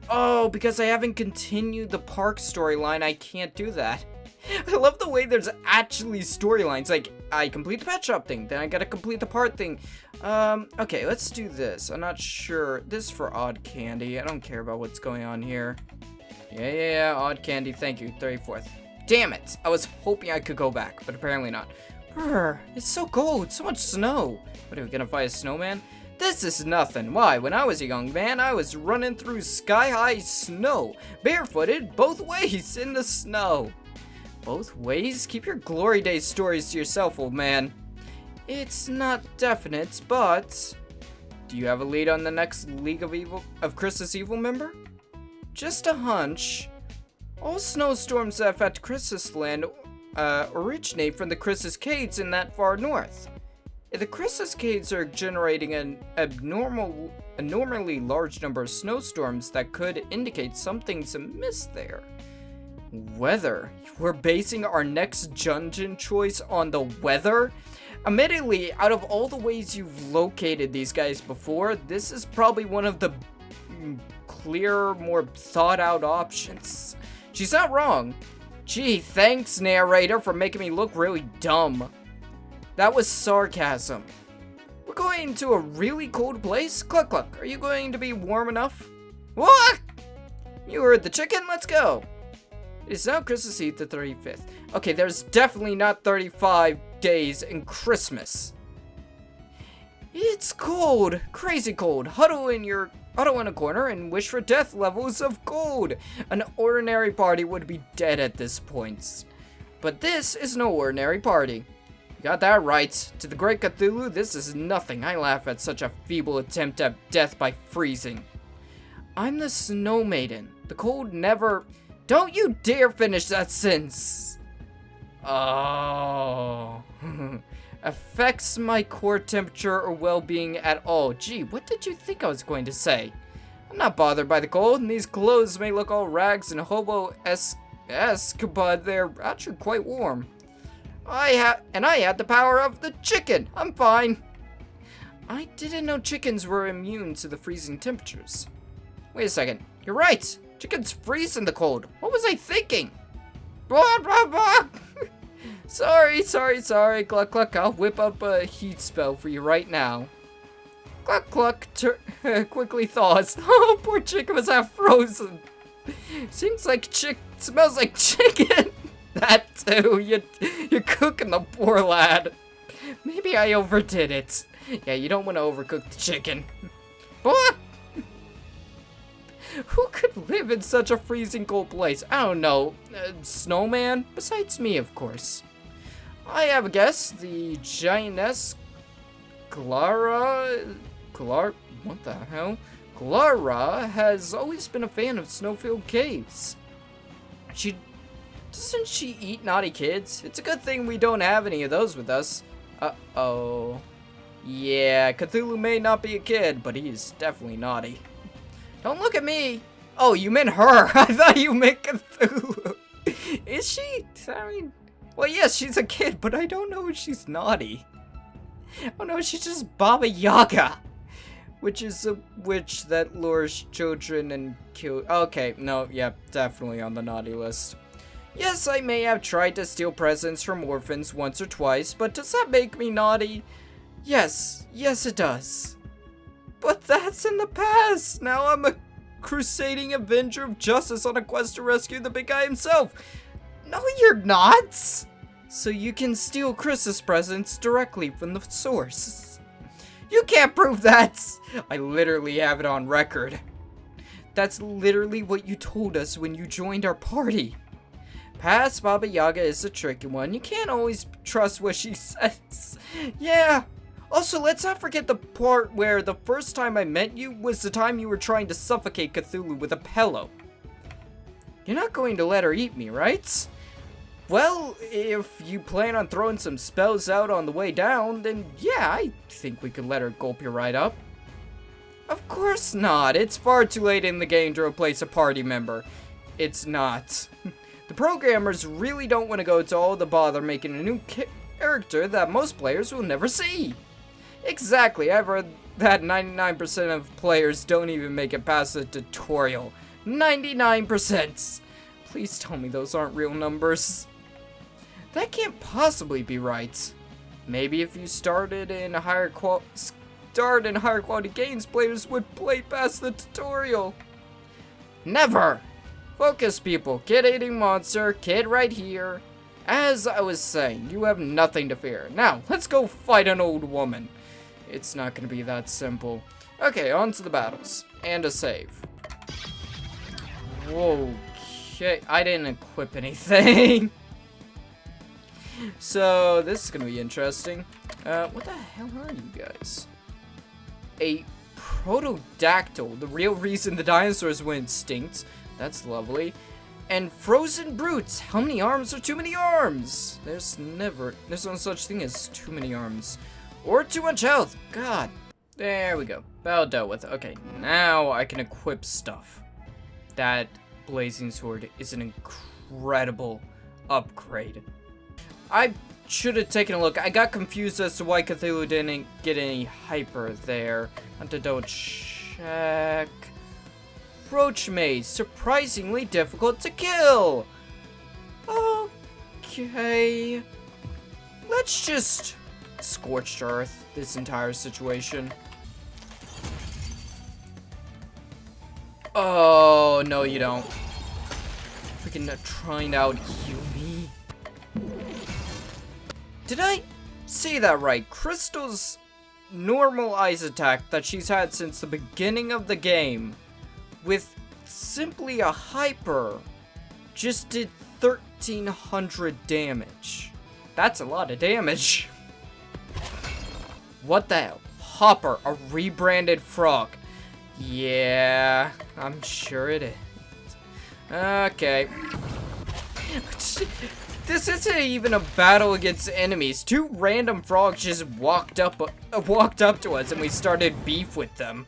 [SPEAKER 1] Oh, because I haven't continued the park storyline, I can't do that. I love the way there's actually storylines. Like, I complete the pet shop thing, then I gotta complete the part thing. Okay, let's do this. I'm not sure. This is for odd candy. I don't care about what's going on here. Yeah, odd candy. Thank you. 34th. Damn it. I was hoping I could go back, but apparently not. Brr, it's so cold. So much snow. What, are we gonna fight a snowman? This is nothing. Why, when I was a young man, I was running through sky-high snow, barefooted, both ways in the snow. Both ways? Keep your glory days stories to yourself, old man. It's not definite, but... Do you have a lead on the next League of Chris's Evil member? Just a hunch. All snowstorms that affect Chris's land originate from the Chris's Cascades in that far north. If the Chris's Cascades are generating an abnormally large number of snowstorms that could indicate something's amiss there. Weather. We're basing our next dungeon choice on the weather? Admittedly, out of all the ways you've located these guys before, this is probably one of the clearer, more thought out options. She's not wrong. Gee, thanks, narrator, for making me look really dumb. That was sarcasm. We're going to a really cold place? Cluck cluck, are you going to be warm enough? What? You heard the chicken? Let's go. It is now Christmas Eve, the 35th. Okay, there's definitely not 35 days in Christmas. It's cold. Crazy cold. Huddle in a corner and wish for death levels of cold. An ordinary party would be dead at this point. But this is no ordinary party. You got that right. To the great Cthulhu, this is nothing. I laugh at such a feeble attempt at death by freezing. I'm the Snow Maiden. The cold never... Don't you dare finish that sentence. Oh. Affects my core temperature or well-being at all. Gee, what did you think I was going to say? I'm not bothered by the cold, and these clothes may look all rags and hobo-esque, but they're actually quite warm. I had the power of the chicken. I'm fine. I didn't know chickens were immune to the freezing temperatures. Wait a second. You're right. Chickens freeze in the cold. What was I thinking? Blah, blah, blah. Sorry. Cluck, cluck. I'll whip up a heat spell for you right now. Cluck, cluck. Quickly thaws. Oh, poor chicken was half frozen. Smells like chicken. That too. You're cooking the poor lad. Maybe I overdid it. Yeah, you don't want to overcook the chicken. What? Who could live in such a freezing cold place? I don't know. Snowman? Besides me, of course. I have a guess. The giantess Clara... What the hell? Clara has always been a fan of snow-filled caves. Doesn't she eat naughty kids? It's a good thing we don't have any of those with us. Uh-oh. Yeah, Cthulhu may not be a kid, but he is definitely naughty. Don't look at me. Oh, you meant her. I thought you meant Cthulhu. Is she? I mean, well, yes, she's a kid, but I don't know if she's naughty. Oh no, she's just Baba Yaga, which is a witch that lures children and kills. Okay, no, yeah, definitely on the naughty list. Yes, I may have tried to steal presents from orphans once or twice, but does that make me naughty? Yes, it does. But that's in the past. Now I'm a crusading avenger of justice on a quest to rescue the big guy himself. No, you're not. So you can steal Chris's presents directly from the source. You can't prove that. I literally have it on record. That's literally what you told us when you joined our party. Past Baba Yaga is a tricky one. You can't always trust what she says. Yeah. Also, let's not forget the part where the first time I met you was the time you were trying to suffocate Cthulhu with a pillow. You're not going to let her eat me, right? Well, if you plan on throwing some spells out on the way down, then yeah, I think we could let her gulp you right up. Of course not. It's far too late in the game to replace a party member. It's not. The programmers really don't want to go to all the bother making a new character that most players will never see. Exactly, I've heard that 99% of players don't even make it past the tutorial. 99%! Please tell me those aren't real numbers. That can't possibly be right. Maybe if you started in higher quality games, players would play past the tutorial. Never! Focus, people. Kid-eating monster, kid right here. As I was saying, you have nothing to fear. Now, let's go fight an old woman. It's not gonna be that simple. Okay, on to the battles. And a save. Whoa. Okay, I didn't equip anything. So, this is gonna be interesting. What the hell are you guys? A Protodactyl, the real reason the dinosaurs went extinct. That's lovely. And frozen brutes. How many arms are too many arms? There's no such thing as too many arms. Or too much health. God. There we go. Battle dealt with. Okay, now I can equip stuff. That blazing sword is an incredible upgrade. I should have taken a look. I got confused as to why Cthulhu didn't get any hyper there. I have to double check. Roach maze, surprisingly difficult to kill. Okay. Let's just scorched earth this entire situation. Oh, no you don't. Freaking trying to out-heal me. Did I see that right? Crystal's normal ice attack that she's had since the beginning of the game, with simply a hyper, just did 1300 damage. That's a lot of damage. What the hell? Hopper, a rebranded frog. Yeah, I'm sure it is. Okay. This isn't even a battle against enemies. Two random frogs just walked up to us and we started beef with them.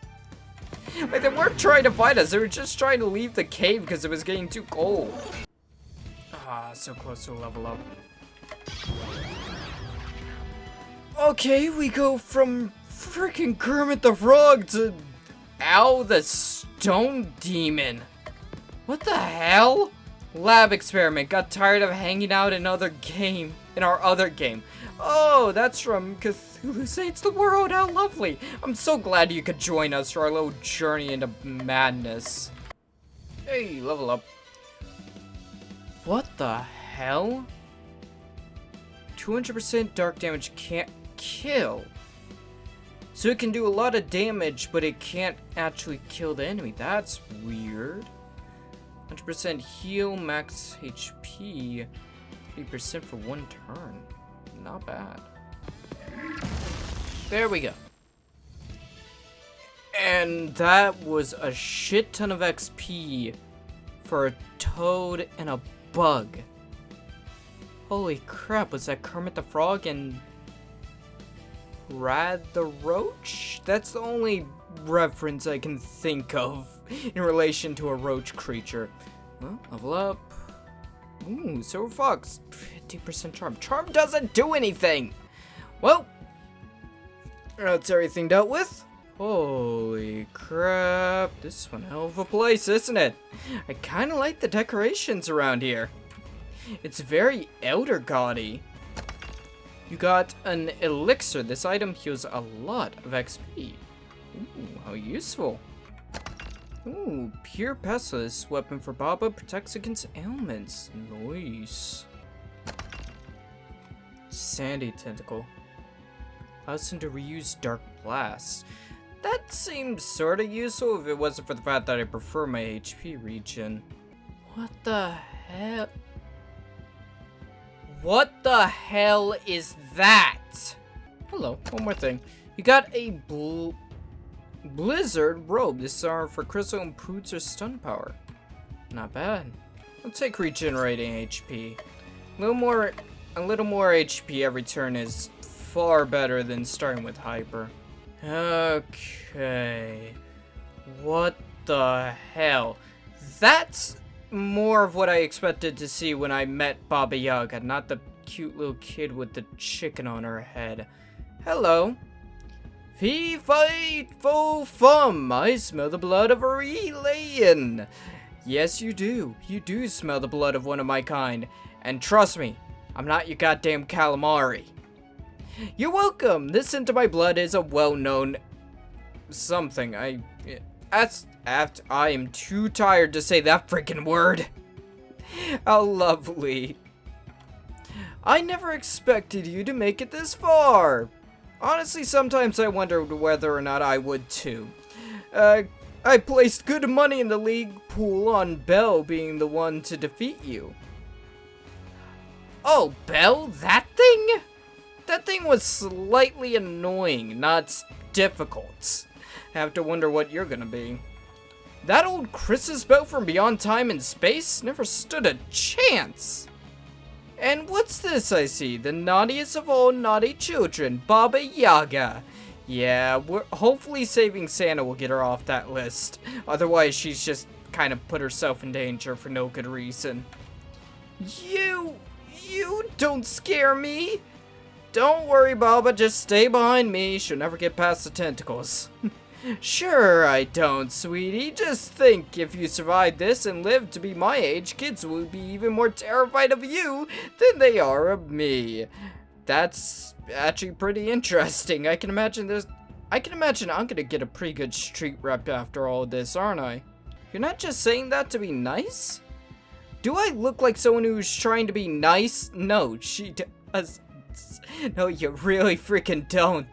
[SPEAKER 1] Like, they weren't trying to fight us, they were just trying to leave the cave because it was getting too cold. Ah, so close to a level up. Okay, we go from freaking Kermit the Frog to Ow the Stone Demon. What the hell? Lab experiment. Got tired of hanging out in our other game. Oh, that's from Cthulhu Saints the World. How lovely. I'm so glad you could join us for our little journey into madness. Hey, level up. What the hell? 200% dark damage can't kill. So it can do a lot of damage, but it can't actually kill the enemy. That's weird. 100% heal, max HP, 8% for one turn. Not bad. There we go. And that was a shit ton of XP for a toad and a bug. Holy crap, was that Kermit the Frog and Rad the Roach? That's the only reference I can think of in relation to a roach creature. Well, level up. Ooh, Silver Fox. 50% charm. Charm doesn't do anything! Well, that's everything dealt with. Holy crap. This is one hell of a place, isn't it? I kinda like the decorations around here. It's very elder gaudy. You got an elixir. This item heals a lot of XP. Ooh, how useful. Ooh, pure pestilence. Weapon for Baba, protects against ailments. Nice. Sandy tentacle. Allows him to reuse dark blast. That seems sorta useful if it wasn't for the fact that I prefer my HP regen. What the hell? What the hell is that? Hello, one more thing. You got a blizzard robe. This is for crystal improves or stun power. Not bad. I'll take regenerating HP. A little more HP every turn is far better than starting with hyper. Okay. What the hell? That's more of what I expected to see when I met Baba Yaga, not the cute little kid with the chicken on her head. Hello. Fee, fight, fo, fum. I smell the blood of a Relayan. Yes, you do. You do smell the blood of one of my kind. And trust me, I'm not your goddamn calamari. You're welcome. This into my blood is a well-known something. I am too tired to say that freaking word. How lovely. I never expected you to make it this far. Honestly, sometimes I wonder whether or not I would too. I placed good money in the league pool on Belle being the one to defeat you. Oh, Belle? That thing? That thing was slightly annoying, not difficult. I have to wonder what you're gonna be. That old Chris's Belle from beyond time and space never stood a chance. And what's this I see? The naughtiest of all naughty children, Baba Yaga. Yeah, hopefully saving Santa will get her off that list. Otherwise, she's just kind of put herself in danger for no good reason. You don't scare me. Don't worry, Baba, just stay behind me. She'll never get past the tentacles. Sure I don't, sweetie. Just think, if you survive this and live to be my age, kids will be even more terrified of you than they are of me. That's actually pretty interesting. I can imagine I'm gonna get a pretty good street rep after all this, aren't I? You're not just saying that to be nice? Do I look like someone who's trying to be nice? No, she does. No, you really freaking don't.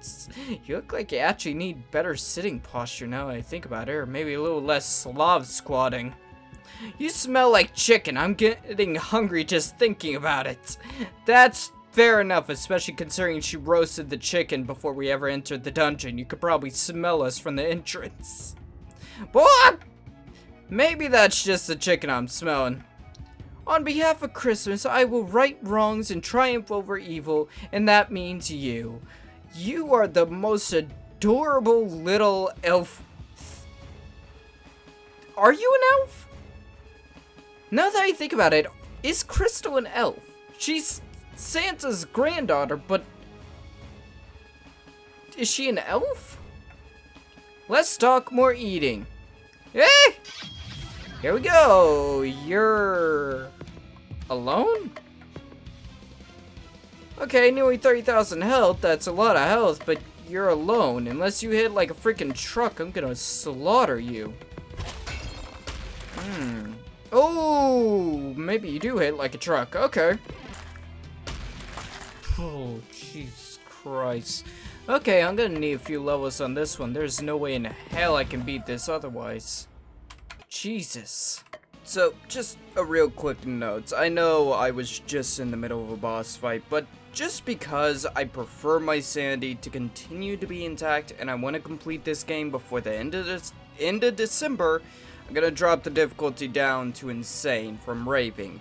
[SPEAKER 1] You look like you actually need better sitting posture now that I think about it, or maybe a little less Slav squatting. You smell like chicken. I'm getting hungry just thinking about it. That's fair enough, especially considering she roasted the chicken before we ever entered the dungeon. You could probably smell us from the entrance. What? Maybe that's just the chicken I'm smelling. On behalf of Christmas, I will right wrongs and triumph over evil, and that means you. You are the most adorable little elf. Are you an elf? Now that I think about it, is Crystal an elf? She's Santa's granddaughter, but is she an elf? Let's talk more eating. Hey! Here we go. You're alone? Okay, nearly 30,000 health. That's a lot of health, but you're alone. Unless you hit like a freaking truck, I'm gonna slaughter you. Oh, maybe you do hit like a truck. Okay. Oh, Jesus Christ. Okay, I'm gonna need a few levels on this one. There's no way in hell I can beat this otherwise. Jesus. So, just a real quick note. I know I was just in the middle of a boss fight, but just because I prefer my sanity to continue to be intact and I want to complete this game before the end of December, I'm gonna drop the difficulty down to insane from raving,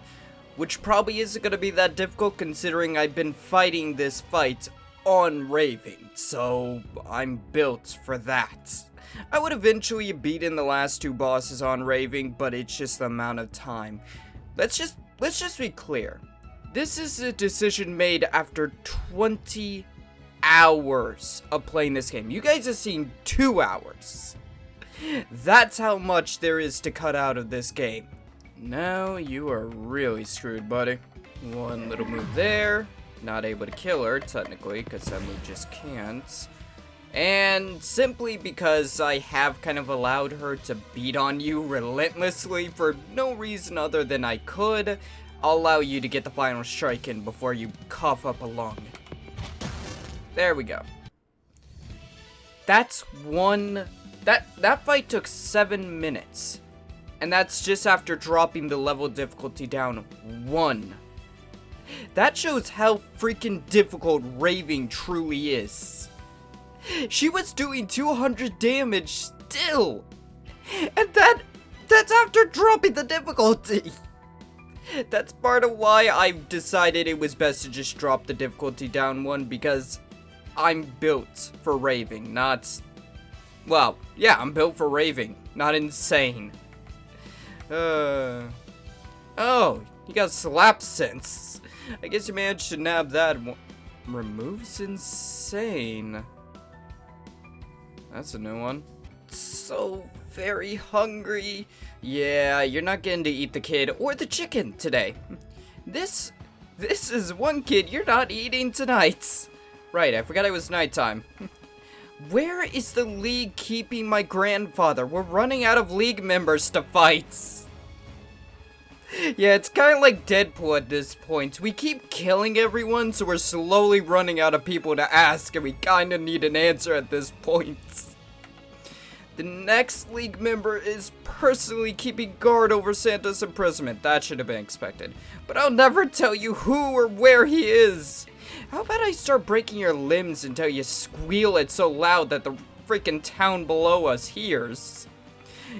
[SPEAKER 1] which probably isn't gonna be that difficult considering I've been fighting this fight on raving, so I'm built for that. I would eventually have beaten the last two bosses on raving, but it's just the amount of time. Let's just be clear. This is a decision made after 20 hours of playing this game. You guys have seen 2 hours. That's how much there is to cut out of this game. Now you are really screwed, buddy. One little move there. Not able to kill her, technically, because that move just can't. And simply because I have kind of allowed her to beat on you relentlessly for no reason other than I could, I'll allow you to get the final strike in before you cough up a lung. There we go. That's one... That fight took 7 minutes. And that's just after dropping the level difficulty down 1. That shows how freaking difficult raving truly is. She was doing 200 damage still. And that's after dropping the difficulty. That's part of why I've decided it was best to just drop the difficulty down 1, because I'm built for raving, not... Well, yeah, I'm built for raving, not insane. Oh, you got slap sense. I guess you managed to nab that one. Removes insane. That's a new one. So very hungry. Yeah, you're not getting to eat the kid or the chicken today. This is one kid you're not eating tonight. Right, I forgot it was nighttime. Where is the league keeping my grandfather? We're running out of league members to fight. Yeah, it's kind of like Deadpool at this point. We keep killing everyone, so we're slowly running out of people to ask, and we kind of need an answer at this point. The next league member is personally keeping guard over Santa's imprisonment. That should have been expected. But I'll never tell you who or where he is. How about I start breaking your limbs until you squeal it so loud that the freaking town below us hears?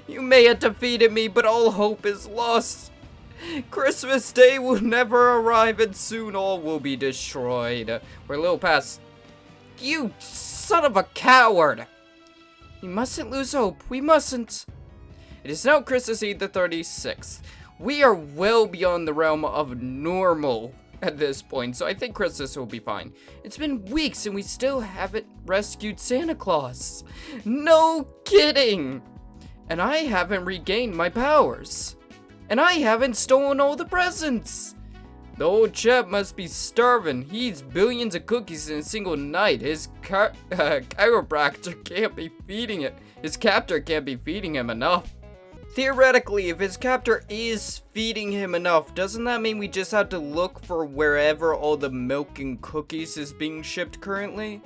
[SPEAKER 1] You may have defeated me, but all hope is lost. Christmas Day will never arrive, and soon all will be destroyed. We're a little past... You son of a coward! We mustn't lose hope. We mustn't. It is now Christmas Eve the 36th. We are well beyond the realm of normal at this point, so I think Christmas will be fine. It's been weeks and we still haven't rescued Santa Claus. No kidding! And I haven't regained my powers. And I haven't stolen all the presents. The old chap must be starving. He eats billions of cookies in a single night. His chiropractor can't be feeding it. His captor can't be feeding him enough. Theoretically, if his captor is feeding him enough, doesn't that mean we just have to look for wherever all the milk and cookies is being shipped currently?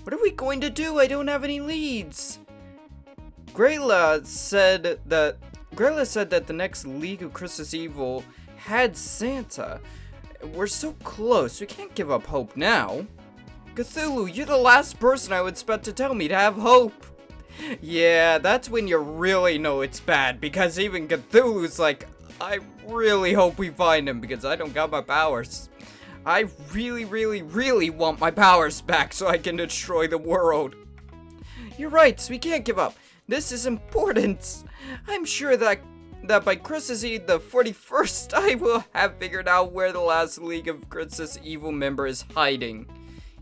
[SPEAKER 1] What are we going to do? I don't have any leads. Grayla said that the next League of Christmas Evil had Santa. We're so close, we can't give up hope now. Cthulhu, you're the last person I would expect to tell me to have hope. Yeah, that's when you really know it's bad, because even Cthulhu's like, I really hope we find him, because I don't got my powers. I really want my powers back so I can destroy the world. You're right, we can't give up. This is important. I'm sure that by Christmas Eve the 41st, I will have figured out where the last League of Christmas Evil member is hiding.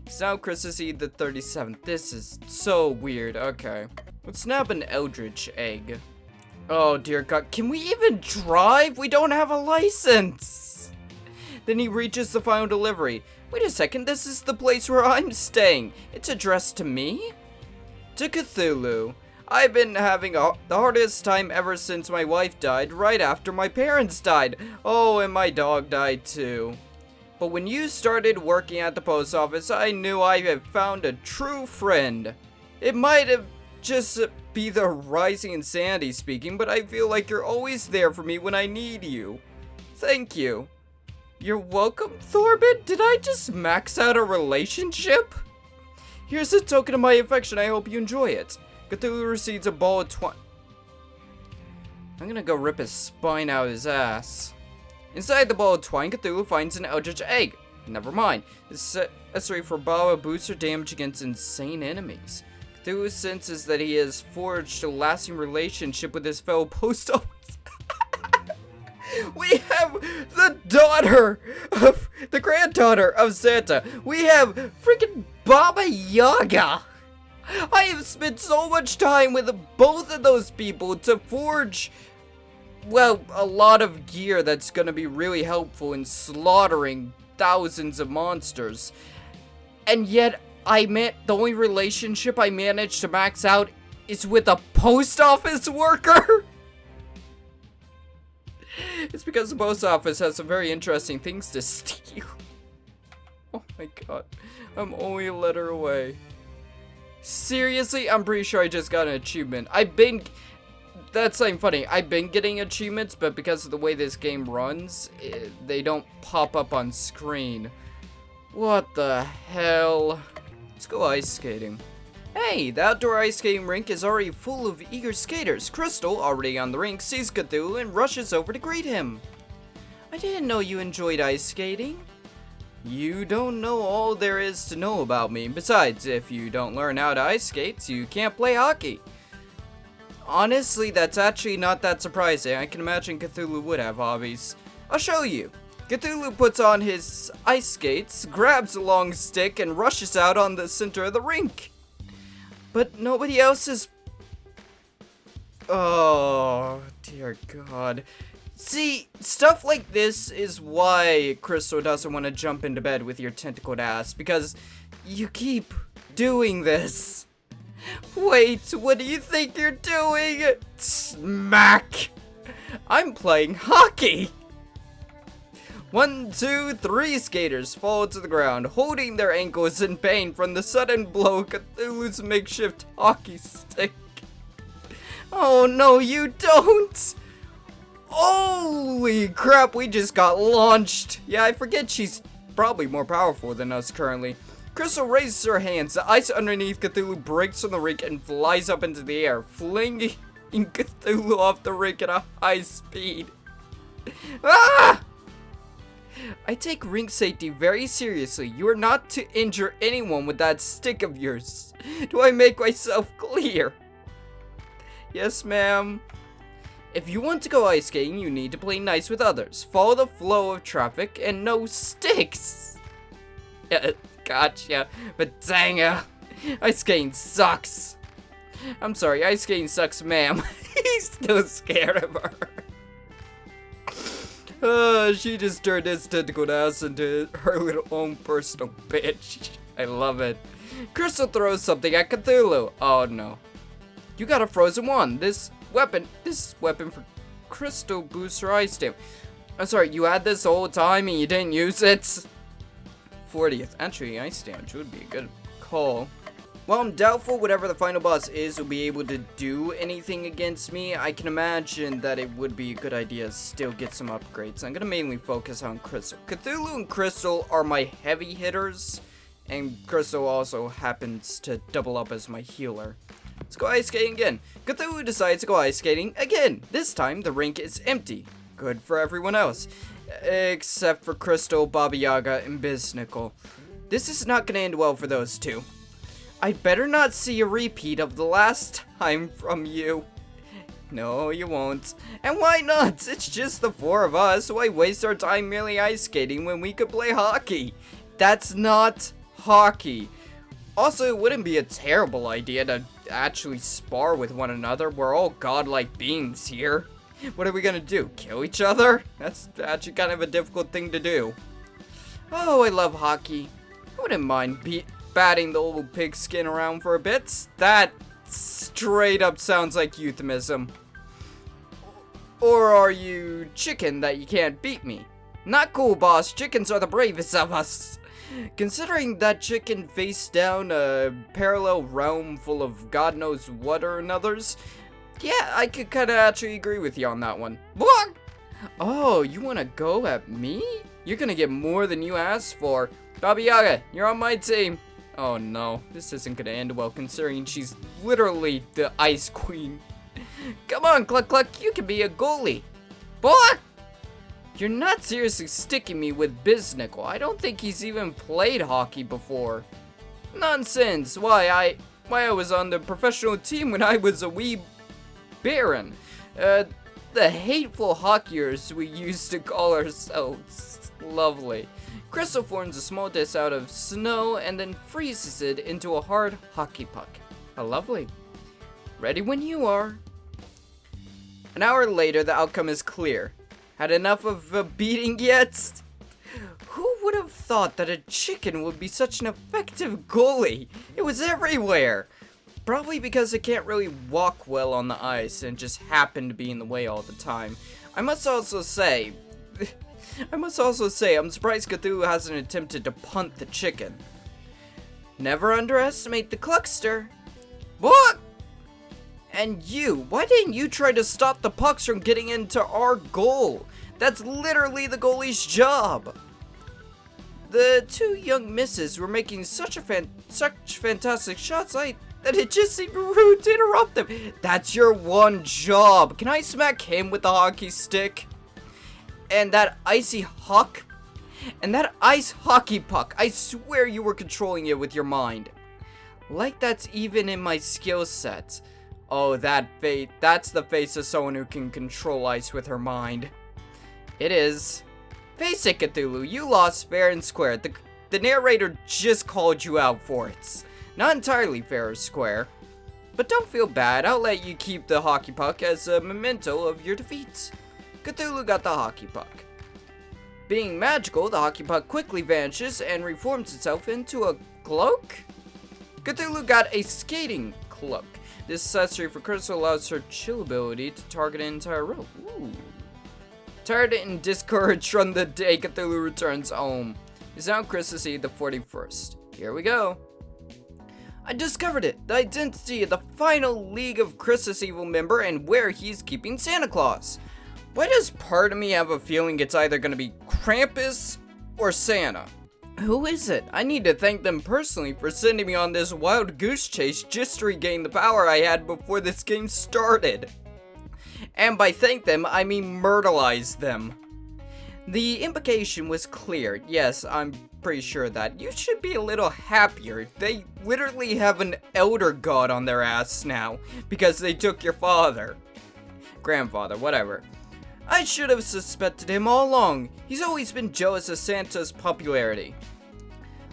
[SPEAKER 1] It's now Christmas Eve the 37th. This is so weird. Okay. Let's snap an Eldritch egg. Oh dear God. Can we even drive? We don't have a license. Then he reaches the final delivery. Wait a second. This is the place where I'm staying. It's addressed to me? To Cthulhu. I've been having the hardest time ever since my wife died, right after my parents died. Oh, and my dog died too. But when you started working at the post office, I knew I had found a true friend. It might have just be the rising insanity speaking, but I feel like you're always there for me when I need you. Thank you. You're welcome, Thorbid? Did I just max out a relationship? Here's a token of my affection. I hope you enjoy it. Cthulhu receives a ball of twine. I'm gonna go rip his spine out his ass. Inside the ball of twine, Cthulhu finds an Eldritch egg. Never mind. This accessory for Baba boosts damage against insane enemies. Cthulhu senses that he has forged a lasting relationship with his fellow post office. We have the granddaughter of Santa. We have freaking Baba Yaga. I have spent so much time with both of those people to forge, well, a lot of gear that's gonna be really helpful in slaughtering thousands of monsters. And yet, the only relationship I managed to max out is with a post office worker? It's because the post office has some very interesting things to steal. Oh my God, I'm only a letter away. Seriously, I'm pretty sure I just got an achievement. That's something funny. I've been getting achievements, but because of the way this game runs, they don't pop up on screen. What the hell? Let's go ice skating. Hey, the outdoor ice skating rink is already full of eager skaters. Crystal, already on the rink, sees Cthulhu and rushes over to greet him. I didn't know you enjoyed ice skating. You don't know all there is to know about me. Besides, if you don't learn how to ice skate, you can't play hockey. Honestly, that's actually not that surprising. I can imagine Cthulhu would have hobbies. I'll show you. Cthulhu puts on his ice skates, grabs a long stick, and rushes out on the center of the rink. But nobody else is... Oh, dear God. See, stuff like this is why Crystal doesn't want to jump into bed with your tentacled ass, because you keep doing this. Wait, what do you think you're doing? Smack! I'm playing hockey! 1, 2, 3 skaters fall to the ground, holding their ankles in pain from the sudden blow of Cthulhu's makeshift hockey stick. Oh no, you don't! Holy crap, we just got launched! Yeah, I forget she's probably more powerful than us currently. Crystal raises her hands, the ice underneath Cthulhu breaks from the rink and flies up into the air, flinging Cthulhu off the rink at a high speed. Ah! I take rink safety very seriously. You are not to injure anyone with that stick of yours. Do I make myself clear? Yes, ma'am. If you want to go ice skating, you need to play nice with others. Follow the flow of traffic and no sticks. Yeah, gotcha. But dang it, ice skating sucks. I'm sorry, ice skating sucks, ma'am. He's still scared of her. She just turned his tentacled ass into her little own personal bitch. I love it. Crystal throws something at Cthulhu. Oh no. You got a frozen one. This weapon for Crystal boosts her ice damage. I'm sorry, you had this whole time and you didn't use it? 40th. Actually, ice damage would be a good call. While I'm doubtful whatever the final boss is will be able to do anything against me, I can imagine that it would be a good idea to still get some upgrades. I'm going to mainly focus on Crystal. Cthulhu and Crystal are my heavy hitters, and Crystal also happens to double up as my healer. Let's go ice skating again. Cthulhu decides to go ice skating again. This time, the rink is empty. Good for everyone else. Except for Crystal, Baba Yaga, and Biznickel. This is not going to end well for those two. I better not see a repeat of the last time from you. No, you won't. And why not? It's just the 4 of us. Why waste our time merely ice skating when we could play hockey? That's not hockey. Also, it wouldn't be a terrible idea to actually spar with one another. We're all godlike beings here. What are we gonna do? Kill each other? That's actually kind of a difficult thing to do. Oh, I love hockey. I wouldn't mind batting the old pigskin around for a bit. That straight up sounds like euphemism. Or are you chicken that you can't beat me? Not cool, boss. Chickens are the bravest of us. Considering that chicken faced down a parallel realm full of God knows what or anothers, yeah, I could kind of actually agree with you on that one. What? Oh, you want to go at me? You're gonna get more than you asked for. Baba Yaga, you're on my team. Oh no, this isn't gonna end well considering she's literally the ice queen. Come on, Cluck Cluck, you can be a goalie. Boy! You're not seriously sticking me with Biznickel. I don't think he's even played hockey before. Nonsense. Why I was on the professional team when I was a wee baron. The hateful hockeyers we used to call ourselves. Lovely. Crystal forms a small disc out of snow and then freezes it into a hard hockey puck. How lovely. Ready when you are. An hour later, the outcome is clear. Had enough of a beating yet? Who would have thought that a chicken would be such an effective goalie? It was everywhere. Probably because it can't really walk well on the ice and just happened to be in the way all the time. I must also say, I'm surprised Cthulhu hasn't attempted to punt the chicken. Never underestimate the cluckster. What? And you, why didn't you try to stop the pucks from getting into our goal? That's literally the goalie's job. The 2 young misses were making such fantastic shots that it just seemed rude to interrupt them. That's your one job. Can I smack him with the hockey stick? And that ice hockey puck, I swear you were controlling it with your mind. Like that's even in my skill set. Oh, that's the face of someone who can control ice with her mind. It is. Face it, Cthulhu, you lost fair and square. The narrator just called you out for it. Not entirely fair or square. But don't feel bad, I'll let you keep the hockey puck as a memento of your defeat. Cthulhu got the hockey puck. Being magical, the hockey puck quickly vanishes and reforms itself into a cloak? Cthulhu got a skating cloak. This accessory for Crystal allows her chill ability to target an entire row. Ooh. Tired and discouraged from the day, Cthulhu returns home. It's now Christmas Eve the 41st. Here we go. I discovered it! The identity of the final League of Christmas Evil member and where he's keeping Santa Claus. Why does part of me have a feeling it's either gonna be Krampus or Santa? Who is it? I need to thank them personally for sending me on this wild goose chase just to regain the power I had before this game started. And by thank them, I mean myrtleize them. The implication was clear. Yes, I'm pretty sure that. You should be a little happier. They literally have an elder god on their ass now because they took your father. Grandfather, whatever. I should have suspected him all along. He's always been jealous of Santa's popularity.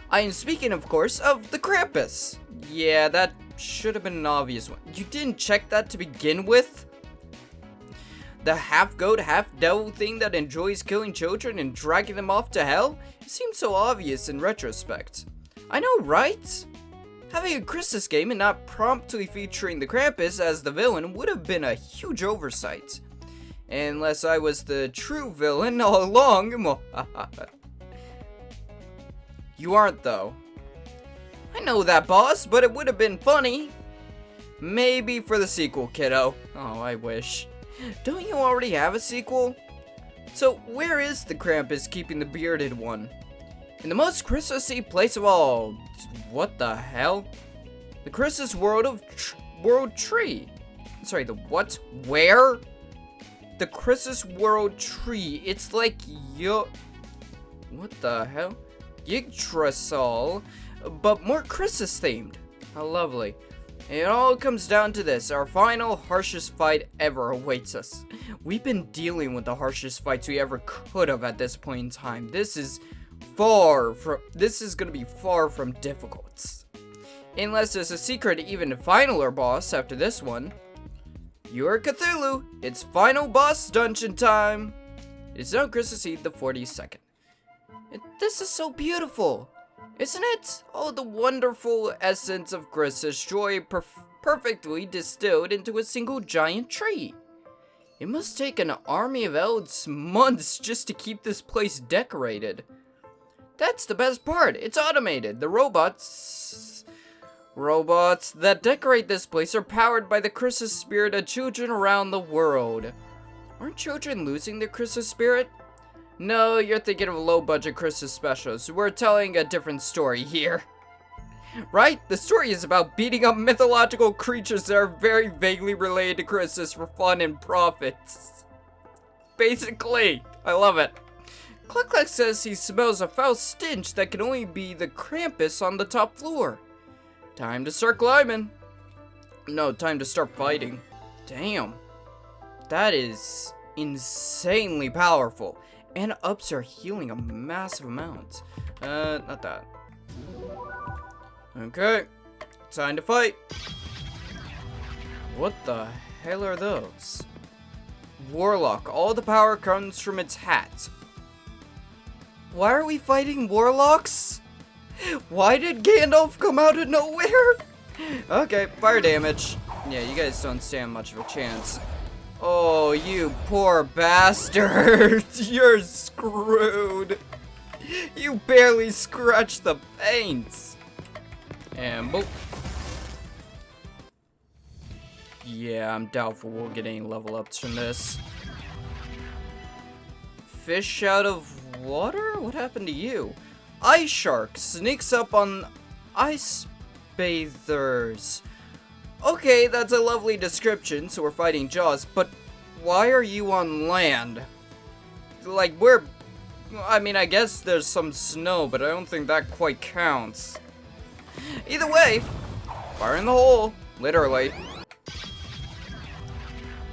[SPEAKER 1] I am speaking, of course, of the Krampus. Yeah, that should have been an obvious one. You didn't check that to begin with? The half-goat, half-devil thing that enjoys killing children and dragging them off to hell? It seems so obvious in retrospect. I know, right? Having a Christmas game and not promptly featuring the Krampus as the villain would have been a huge oversight. Unless I was the true villain all along. You aren't, though. I know that, boss, but it would have been funny. Maybe for the sequel, kiddo. Oh, I wish. Don't you already have a sequel? So, where is the Krampus keeping the bearded one? In the most Christmassy place of all. What the hell? The Christmas world tree. Sorry, the what? Where? The Christmas world tree. It's like what the hell? Yggdrasil, but more Christmas themed. How lovely. It all comes down to this. Our final, harshest fight ever awaits us. We've been dealing with the harshest fights we ever could have at this point in time. This is gonna be far from difficult. Unless there's a secret even finaler boss after this one. You're Cthulhu. It's final boss dungeon time. It's now Christmas Eve the 42nd. This is so beautiful. Isn't it? Oh, the wonderful essence of Christmas joy perfectly distilled into a single giant tree. It must take an army of elves months just to keep this place decorated. That's the best part. It's automated. The robots that decorate this place are powered by the Christmas spirit of children around the world. Aren't children losing their Christmas spirit? No, you're thinking of low-budget Christmas specials. We're telling a different story here. Right? The story is about beating up mythological creatures that are very vaguely related to Christmas for fun and profits. Basically. I love it. Cluck says he smells a foul stench that can only be the Krampus on the top floor. Time to start climbing. No, time to start fighting. Damn. That is insanely powerful. And ups are healing a massive amount. Not that. Okay. Time to fight. What the hell are those? Warlock. All the power comes from its hat. Why are we fighting warlocks? Why did Gandalf come out of nowhere? Okay, fire damage. Yeah, you guys don't stand much of a chance. Oh, you poor bastard. You're screwed. You barely scratched the paint. And boop. Yeah, I'm doubtful we'll get any level ups from this. Fish out of water? What happened to you? Ice shark sneaks up on ice bathers. Okay, that's a lovely description, so we're fighting Jaws, but why are you on land? Like, I mean, I guess there's some snow, but I don't think that quite counts. Either way, fire in the hole, literally.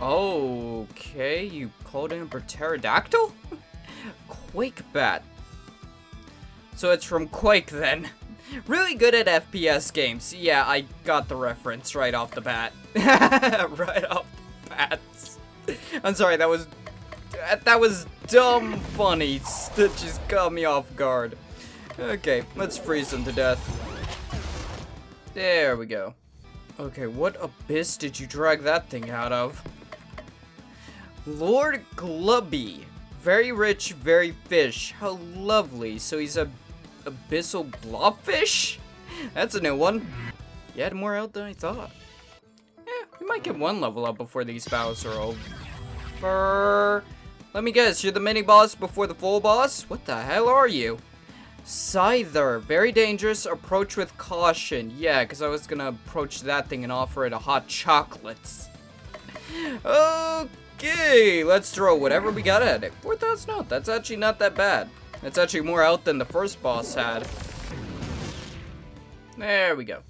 [SPEAKER 1] Okay, you called in for pterodactyl? Quake bat. So it's from Quake then. Really good at FPS games. Yeah, I got the reference right off the bat. Right off the bat. I'm sorry, that was dumb funny. That just got me off guard. Okay, let's freeze him to death. There we go. Okay, what abyss did you drag that thing out of? Lord Glubby. Very rich, very fish. How lovely. So he's a abyssal blobfish? That's a new one. You had more out than I thought. Yeah, we might get one level up before these battles are over. Let me guess, you're the mini boss before the full boss? What the hell are you? Scyther. Very dangerous. Approach with caution. Yeah, because I was gonna approach that thing and offer it a hot chocolate. Okay, let's throw whatever we got at it. 4,000 out. That's actually not that bad. That's actually more out than the first boss had. There we go.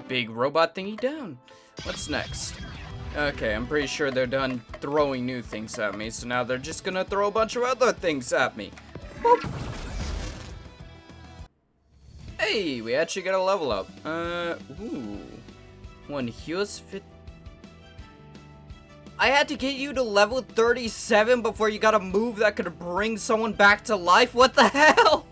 [SPEAKER 1] Big robot thingy down. What's next? Okay, I'm pretty sure they're done throwing new things at me, so now they're just gonna throw a bunch of other things at me. Boop. Hey, we actually got a level up. Ooh. One heals fit. I had to get you to level 37 before you got a move that could bring someone back to life? What the hell?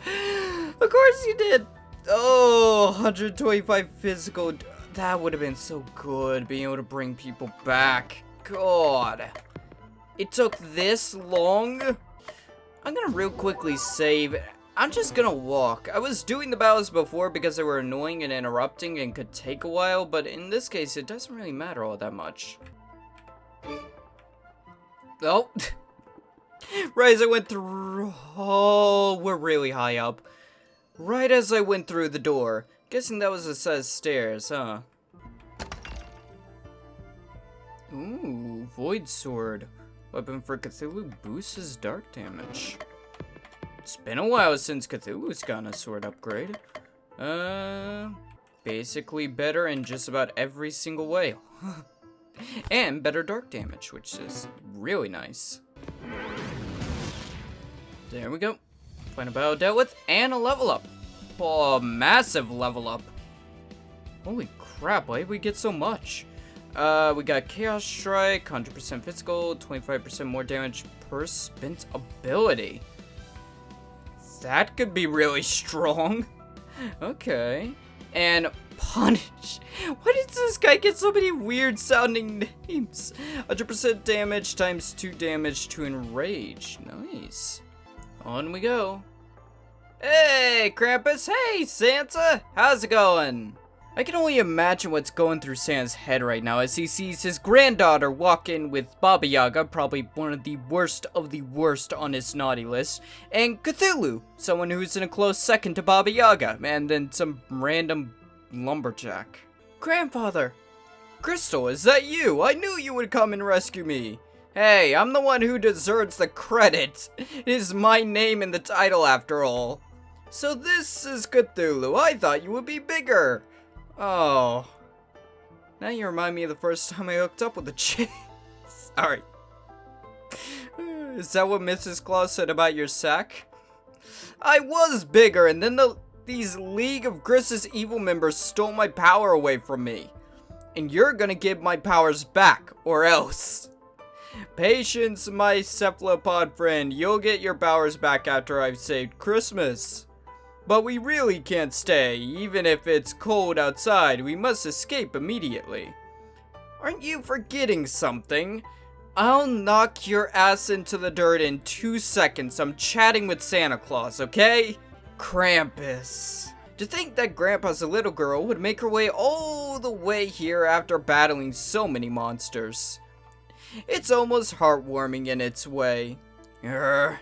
[SPEAKER 1] Of course you did. Oh, 125 physical. That would have been so good, being able to bring people back. God. It took this long? I'm gonna real quickly save. I'm just gonna walk. I was doing the battles before because they were annoying and interrupting and could take a while, but in this case, it doesn't really matter all that much. Oh. Right as I went through. Oh, we're really high up. Right as I went through the door. Guessing that was a set of stairs, huh? Ooh, Void Sword. Weapon for Cthulhu boosts his dark damage. It's been a while since Cthulhu's gotten a sword upgrade. Basically better in just about every single way. And better dark damage, which is really nice. There we go. Final battle dealt with, and a level up. Oh, massive level up. Holy crap, why did we get so much? We got Chaos Strike, 100% physical, 25% more damage per spent ability. That could be really strong. Okay. And Punish. Why does this guy get so many weird sounding names? 100% damage times 2 damage to Enrage. Nice. On we go. Hey, Krampus. Hey, Santa. How's it going? I can only imagine what's going through Santa's head right now as he sees his granddaughter walk in with Baba Yaga, probably one of the worst on his naughty list, and Cthulhu, someone who's in a close second to Baba Yaga, and then some random lumberjack. Grandfather! Crystal, is that you? I knew you would come and rescue me. Hey, I'm the one who deserves the credit. It is my name in the title after all. So this is Cthulhu. I thought you would be bigger. Oh. Now you remind me of the first time I hooked up with a chick. Sorry. Is that what Mrs. Claus said about your sack? I was bigger, and then these League of Gris's evil members stole my power away from me. And you're gonna give my powers back, or else. Patience, my cephalopod friend. You'll get your powers back after I've saved Christmas. But we really can't stay. Even if it's cold outside, we must escape immediately. Aren't you forgetting something? I'll knock your ass into the dirt in 2 seconds. I'm chatting with Santa Claus, okay? Krampus. To think that Grandpa's a little girl would make her way all the way here after battling so many monsters. It's almost heartwarming in its way. Urgh.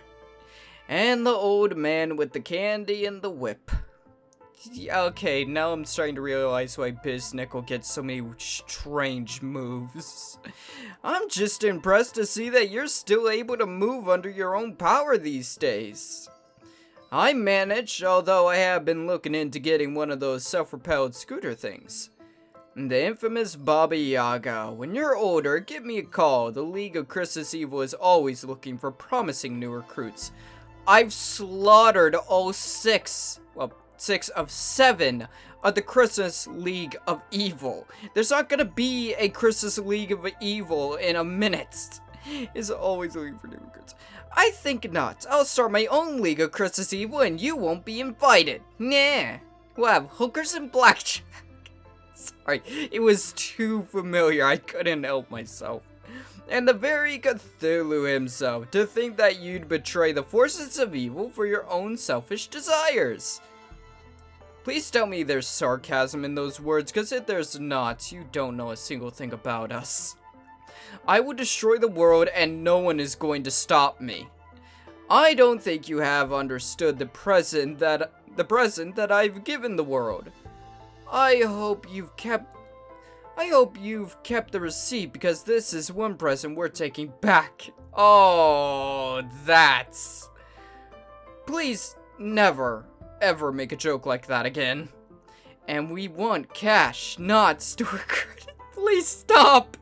[SPEAKER 1] And the old man with the candy and the whip. Okay, now I'm starting to realize why Biznickel gets so many strange moves. I'm just impressed to see that you're still able to move under your own power these days. I manage, although I have been looking into getting one of those self-propelled scooter things. The infamous Baba Yaga. When you're older, give me a call. The League of Christmas Evil is always looking for promising new recruits. I've slaughtered all 6 of 7 of the Christmas League of Evil. There's not gonna be a Christmas League of Evil in a minute. It's always looking for new recruits. I think not. I'll start my own League of Christmas Evil and you won't be invited. Nah. We'll have hookers and blackjack. Sorry, it was too familiar. I couldn't help myself. And the very Cthulhu himself, to think that you'd betray the forces of evil for your own selfish desires. Please tell me there's sarcasm in those words, because if there's not, you don't know a single thing about us. I will destroy the world and no one is going to stop me. I don't think you have understood the present that I've given the world. I hope you've kept the receipt, because this is one present we're taking back. Oh, that's... Please never, ever make a joke like that again. And we want cash, not store credit. Please stop.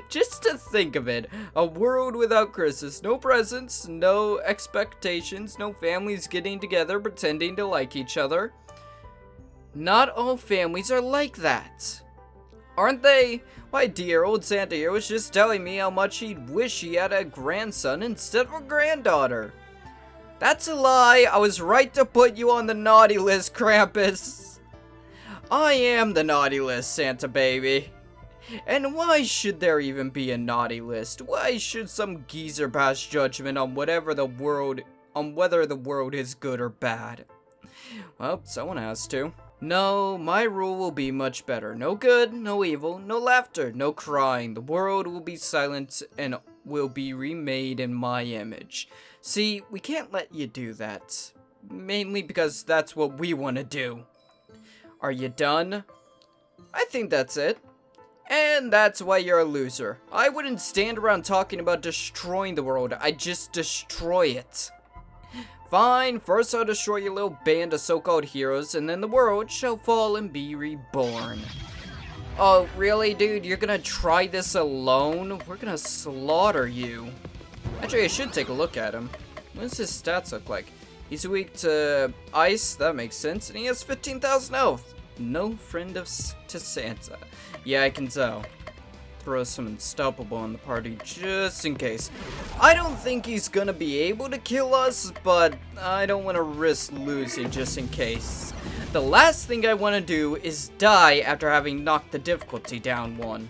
[SPEAKER 1] Just to think of it, a world without Christmas, no presents, no expectations, no families getting together pretending to like each other. Not all families are like that. Aren't they? Why, dear, old Santa here was just telling me how much he'd wish he had a grandson instead of a granddaughter. That's a lie. I was right to put you on the naughty list, Krampus. I am the naughty list, Santa baby. And why should there even be a naughty list? Why should some geezer pass judgment on whether the world is good or bad? Well, someone has to. No, my rule will be much better. No good, no evil, no laughter, no crying. The world will be silent and will be remade in my image. See, we can't let you do that. Mainly because that's what we want to do. Are you done? I think that's it. And that's why you're a loser. I wouldn't stand around talking about destroying the world. I'd just destroy it. Fine, first I'll destroy your little band of so-called heroes, and then the world shall fall and be reborn. Oh, really, dude? You're gonna try this alone? We're gonna slaughter you. Actually, I should take a look at him. What does his stats look like? He's weak to ice, that makes sense, and he has 15,000 health. No friend to Santa. Yeah, I can tell. Throw some unstoppable in the party just in case. I don't think he's gonna be able to kill us, but I don't want to risk losing just in case. The last thing I want to do is die after having knocked the difficulty down 1.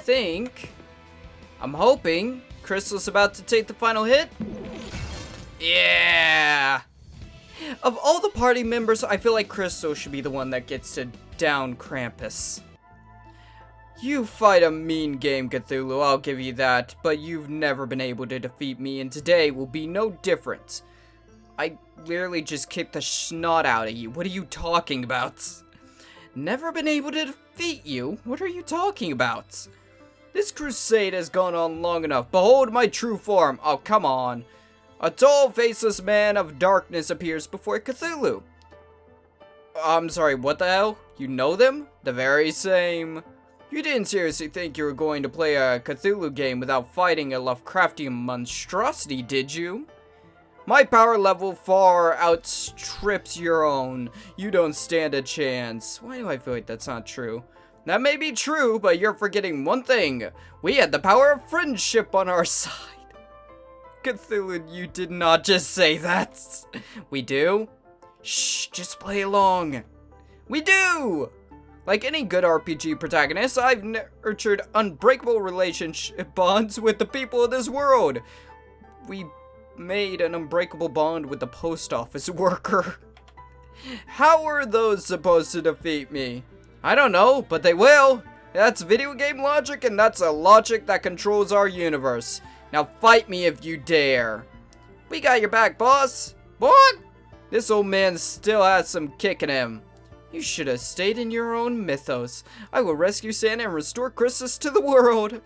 [SPEAKER 1] I'm hoping Crystal's about to take the final hit. Yeah! Of all the party members, I feel like Crystal should be the one that gets to down Krampus. You fight a mean game, Cthulhu, I'll give you that, but you've never been able to defeat me, and today will be no different. I literally just kicked the snot out of you. What are you talking about? Never been able to defeat you? What are you talking about? This crusade has gone on long enough. Behold my true form. Oh, come on. A tall, faceless man of darkness appears before Cthulhu. I'm sorry, what the hell? You know them? The very same. You didn't seriously think you were going to play a Cthulhu game without fighting a Lovecraftian monstrosity, did you? My power level far outstrips your own. You don't stand a chance. Why do I feel like that's not true? That may be true, but you're forgetting one thing. We had the power of friendship on our side. Cthulhu, you did not just say that. We do? Shh, just play along. We do! Like any good RPG protagonist, I've nurtured unbreakable relationship bonds with the people of this world. We made an unbreakable bond with the post office worker. How are those supposed to defeat me? I don't know, but they will. That's video game logic, and that's a logic that controls our universe. Now fight me if you dare. We got your back, boss. What? This old man still has some kick in him. You should have stayed in your own mythos. I will rescue Santa and restore Christmas to the world.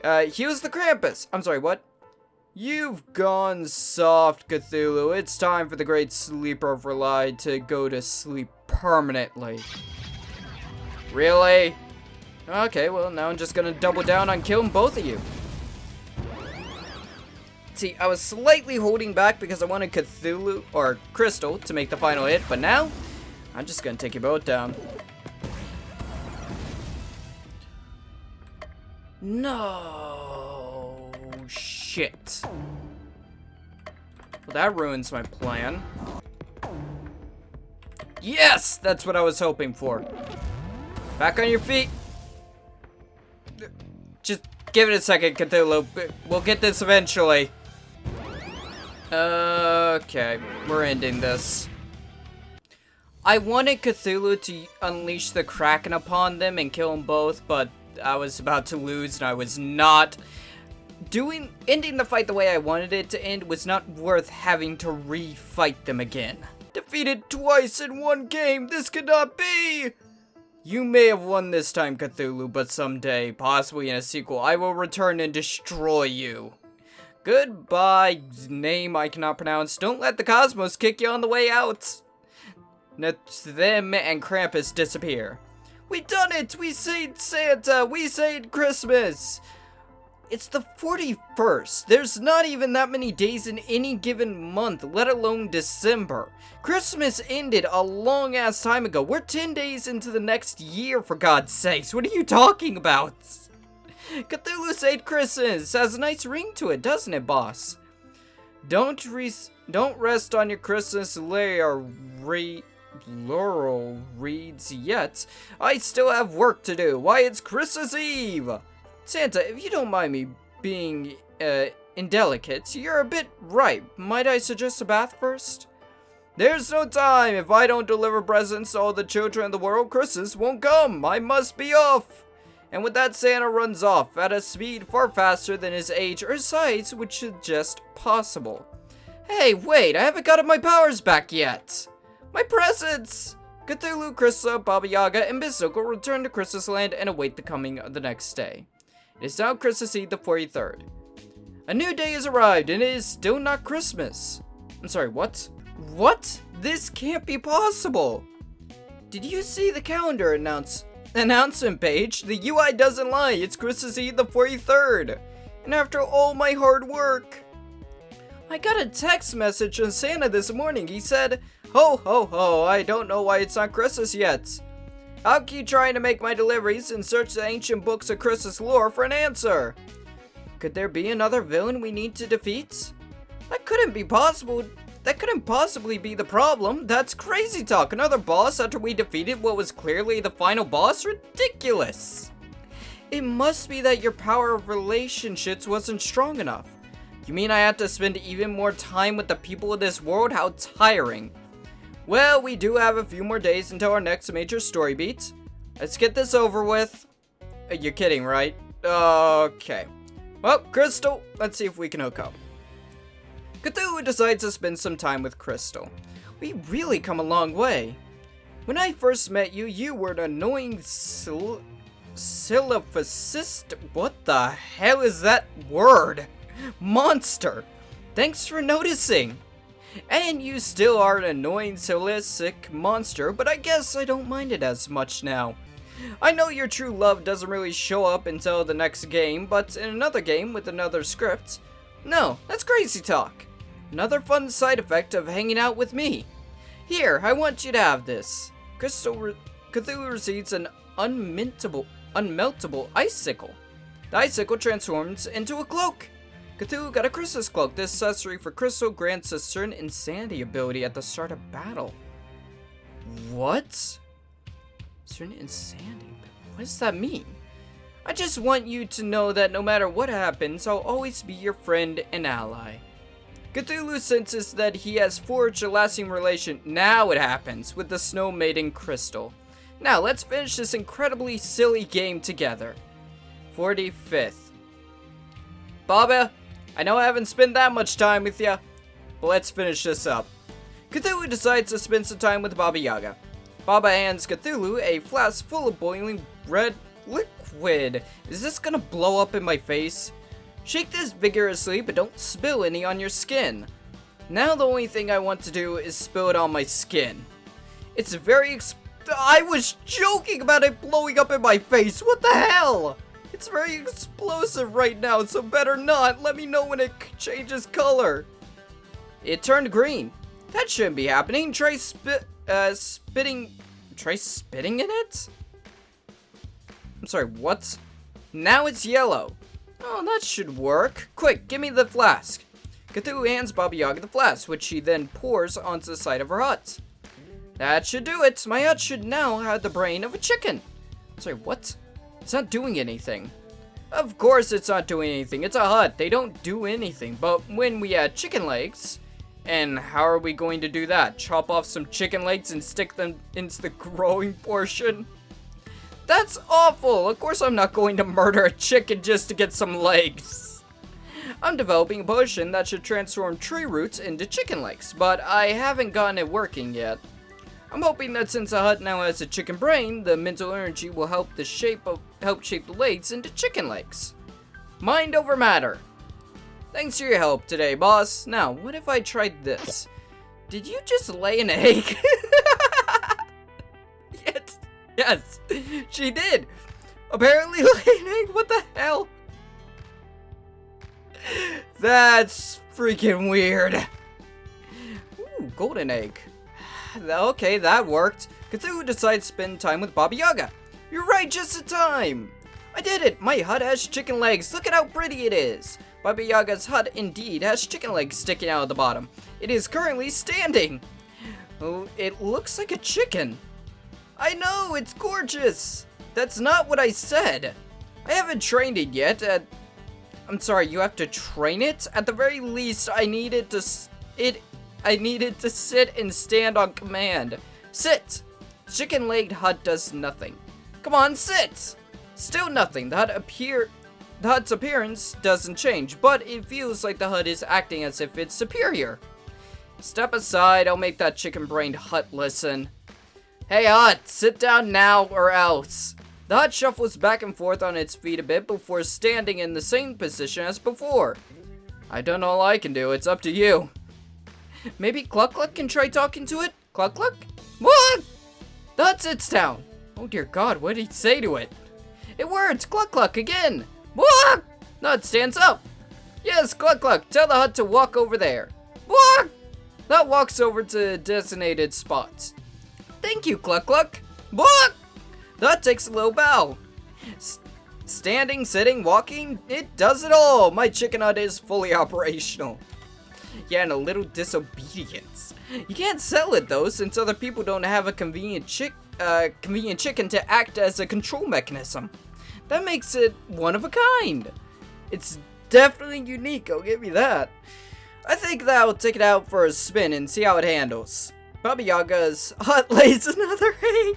[SPEAKER 1] Here's the Krampus. I'm sorry, what? You've gone soft, Cthulhu. It's time for the great sleeper of Rely to go to sleep permanently. Really? Okay, well, now I'm just gonna double down on killing both of you. See, I was slightly holding back because I wanted Cthulhu, or Crystal, to make the final hit, but now, I'm just gonna take you both down. No, shit. Well, that ruins my plan. Yes, that's what I was hoping for. Back on your feet. Just give it a second, Cthulhu. We'll get this eventually. Okay, we're ending this. I wanted Cthulhu to unleash the Kraken upon them and kill them both, but I was about to lose and I was not. Ending the fight the way I wanted it to end was not worth having to re-fight them again. Defeated twice in one game, this could not be! You may have won this time, Cthulhu, but someday, possibly in a sequel, I will return and destroy you. Goodbye, name I cannot pronounce. Don't let the cosmos kick you on the way out. Let them and Krampus disappear. We done it! We saved Santa! We saved Christmas! It's the 41st. There's not even that many days in any given month, let alone December. Christmas ended a long ass time ago. We're 10 days into the next year, for God's sakes. What are you talking about? Cthulhu saved Christmas. Has a nice ring to it, doesn't it, boss? Don't rest on your Christmas laurel reeds yet. I still have work to do. Why, it's Christmas Eve. Santa, if you don't mind me being indelicate, you're a bit ripe. Might I suggest a bath first? There's no time. If I don't deliver presents to all the children of the world, Christmas won't come. I must be off. And with that, Santa runs off at a speed far faster than his age or size would suggest possible. Hey, wait, I haven't gotten my powers back yet. My presents! Cthulhu, Krista, Baba Yaga, and Bizuko return to Christmas Land and await the coming of the next day. It is now Christmas Eve the 43rd. A new day has arrived, and it is still not Christmas. I'm sorry, what? What? This can't be possible! Did you see the calendar announcement page? The UI doesn't lie, it's Christmas Eve the 43rd! And after all my hard work... I got a text message from Santa this morning. He said, "Ho, ho, ho, I don't know why it's not Christmas yet. I'll keep trying to make my deliveries and search the ancient books of Christmas lore for an answer." Could there be another villain we need to defeat? That couldn't be possible. That couldn't possibly be the problem. That's crazy talk. Another boss after we defeated what was clearly the final boss? Ridiculous. It must be that your power of relationships wasn't strong enough. You mean I have to spend even more time with the people of this world? How tiring. Well, we do have a few more days until our next major story beat. Let's get this over with. You're kidding, right? Okay. Well, Crystal, let's see if we can hook up. Cthulhu decides to spend some time with Crystal. We really come a long way. When I first met you, you were an annoying syllaphicist. What the hell is that word? Monster. Thanks for noticing. And you still are an annoying syllabic monster, but I guess I don't mind it as much now. I know your true love doesn't really show up until the next game, but in another game with another script. No, that's crazy talk. Another fun side effect of hanging out with me. Here, I want you to have this. Cthulhu receives an unmeltable icicle. The icicle transforms into a cloak. Cthulhu got a Christmas cloak. This accessory for Crystal grants a certain insanity ability at the start of battle. What? Certain insanity? What does that mean? I just want you to know that no matter what happens, I'll always be your friend and ally. Cthulhu senses that he has forged a lasting relation. Now it happens with the Snow Maiden Crystal. Now let's finish this incredibly silly game together. 45th. Baba, I know I haven't spent that much time with you, but let's finish this up. Cthulhu decides to spend some time with Baba Yaga. Baba hands Cthulhu a flask full of boiling red liquid. Is this gonna blow up in my face? Shake this vigorously, but don't spill any on your skin. Now the only thing I want to do is spill it on my skin. It's very I was joking about it blowing up in my face. What the hell? It's very explosive right now, so better not. Let me know when it changes color. It turned green. That shouldn't be happening. Try spitting. Try spitting in it? I'm sorry, what? Now it's yellow. Oh, that should work. Quick, give me the flask. Cthulhu hands Baba Yaga the flask, which she then pours onto the side of her hut. That should do it. My hut should now have the brain of a chicken. Sorry, what? It's not doing anything. Of course it's not doing anything. It's a hut. They don't do anything. But when we add chicken legs, and how are we going to do that? Chop off some chicken legs and stick them into the growing portion? That's awful. Of course I'm not going to murder a chicken just to get some legs. I'm developing a potion that should transform tree roots into chicken legs, but I haven't gotten it working yet. I'm hoping that since the hut now has a chicken brain, the mental energy will help shape the legs into chicken legs. Mind over matter. Thanks for your help today, boss. Now, what if I tried this? Did you just lay an egg? Yes, she did. Apparently lay an egg. What the hell? That's freaking weird. Ooh, golden egg. Okay, that worked. Cthulhu decides to spend time with Baba Yaga. You're right, just in time. I did it. My hut has chicken legs. Look at how pretty it is. Baba Yaga's hut indeed has chicken legs sticking out of the bottom. It is currently standing. Oh, it looks like a chicken. I know, it's gorgeous. That's not what I said. I haven't trained it yet. I'm sorry, you have to train it? At the very least, I needed to sit and stand on command. Sit! Chicken-legged hut does nothing. Come on, sit! Still nothing. The hut's appearance doesn't change, but it feels like the hut is acting as if it's superior. Step aside, I'll make that chicken-brained hut listen. Hey hut, sit down now or else. The hut shuffles back and forth on its feet a bit before standing in the same position as before. I don't know all I can do, it's up to you. Maybe Cluck Cluck can try talking to it? Cluck Cluck? What? The hut sits down. Oh dear God, what did he say to it? It works, Cluck Cluck again. What? The hut stands up. Yes, Cluck Cluck, tell the hut to walk over there. What? The hut walks over to designated spots. Thank you, Cluck Cluck. What? The hut takes a little bow. Standing, sitting, walking, it does it all. My chicken hut is fully operational. Yeah, and a little disobedience. You can't sell it though, since other people don't have a convenient chicken to act as a control mechanism. That makes it one of a kind. It's definitely unique, I'll give you that. I think that I'll take it out for a spin and see how it handles. Baba Yaga's hut lays another egg.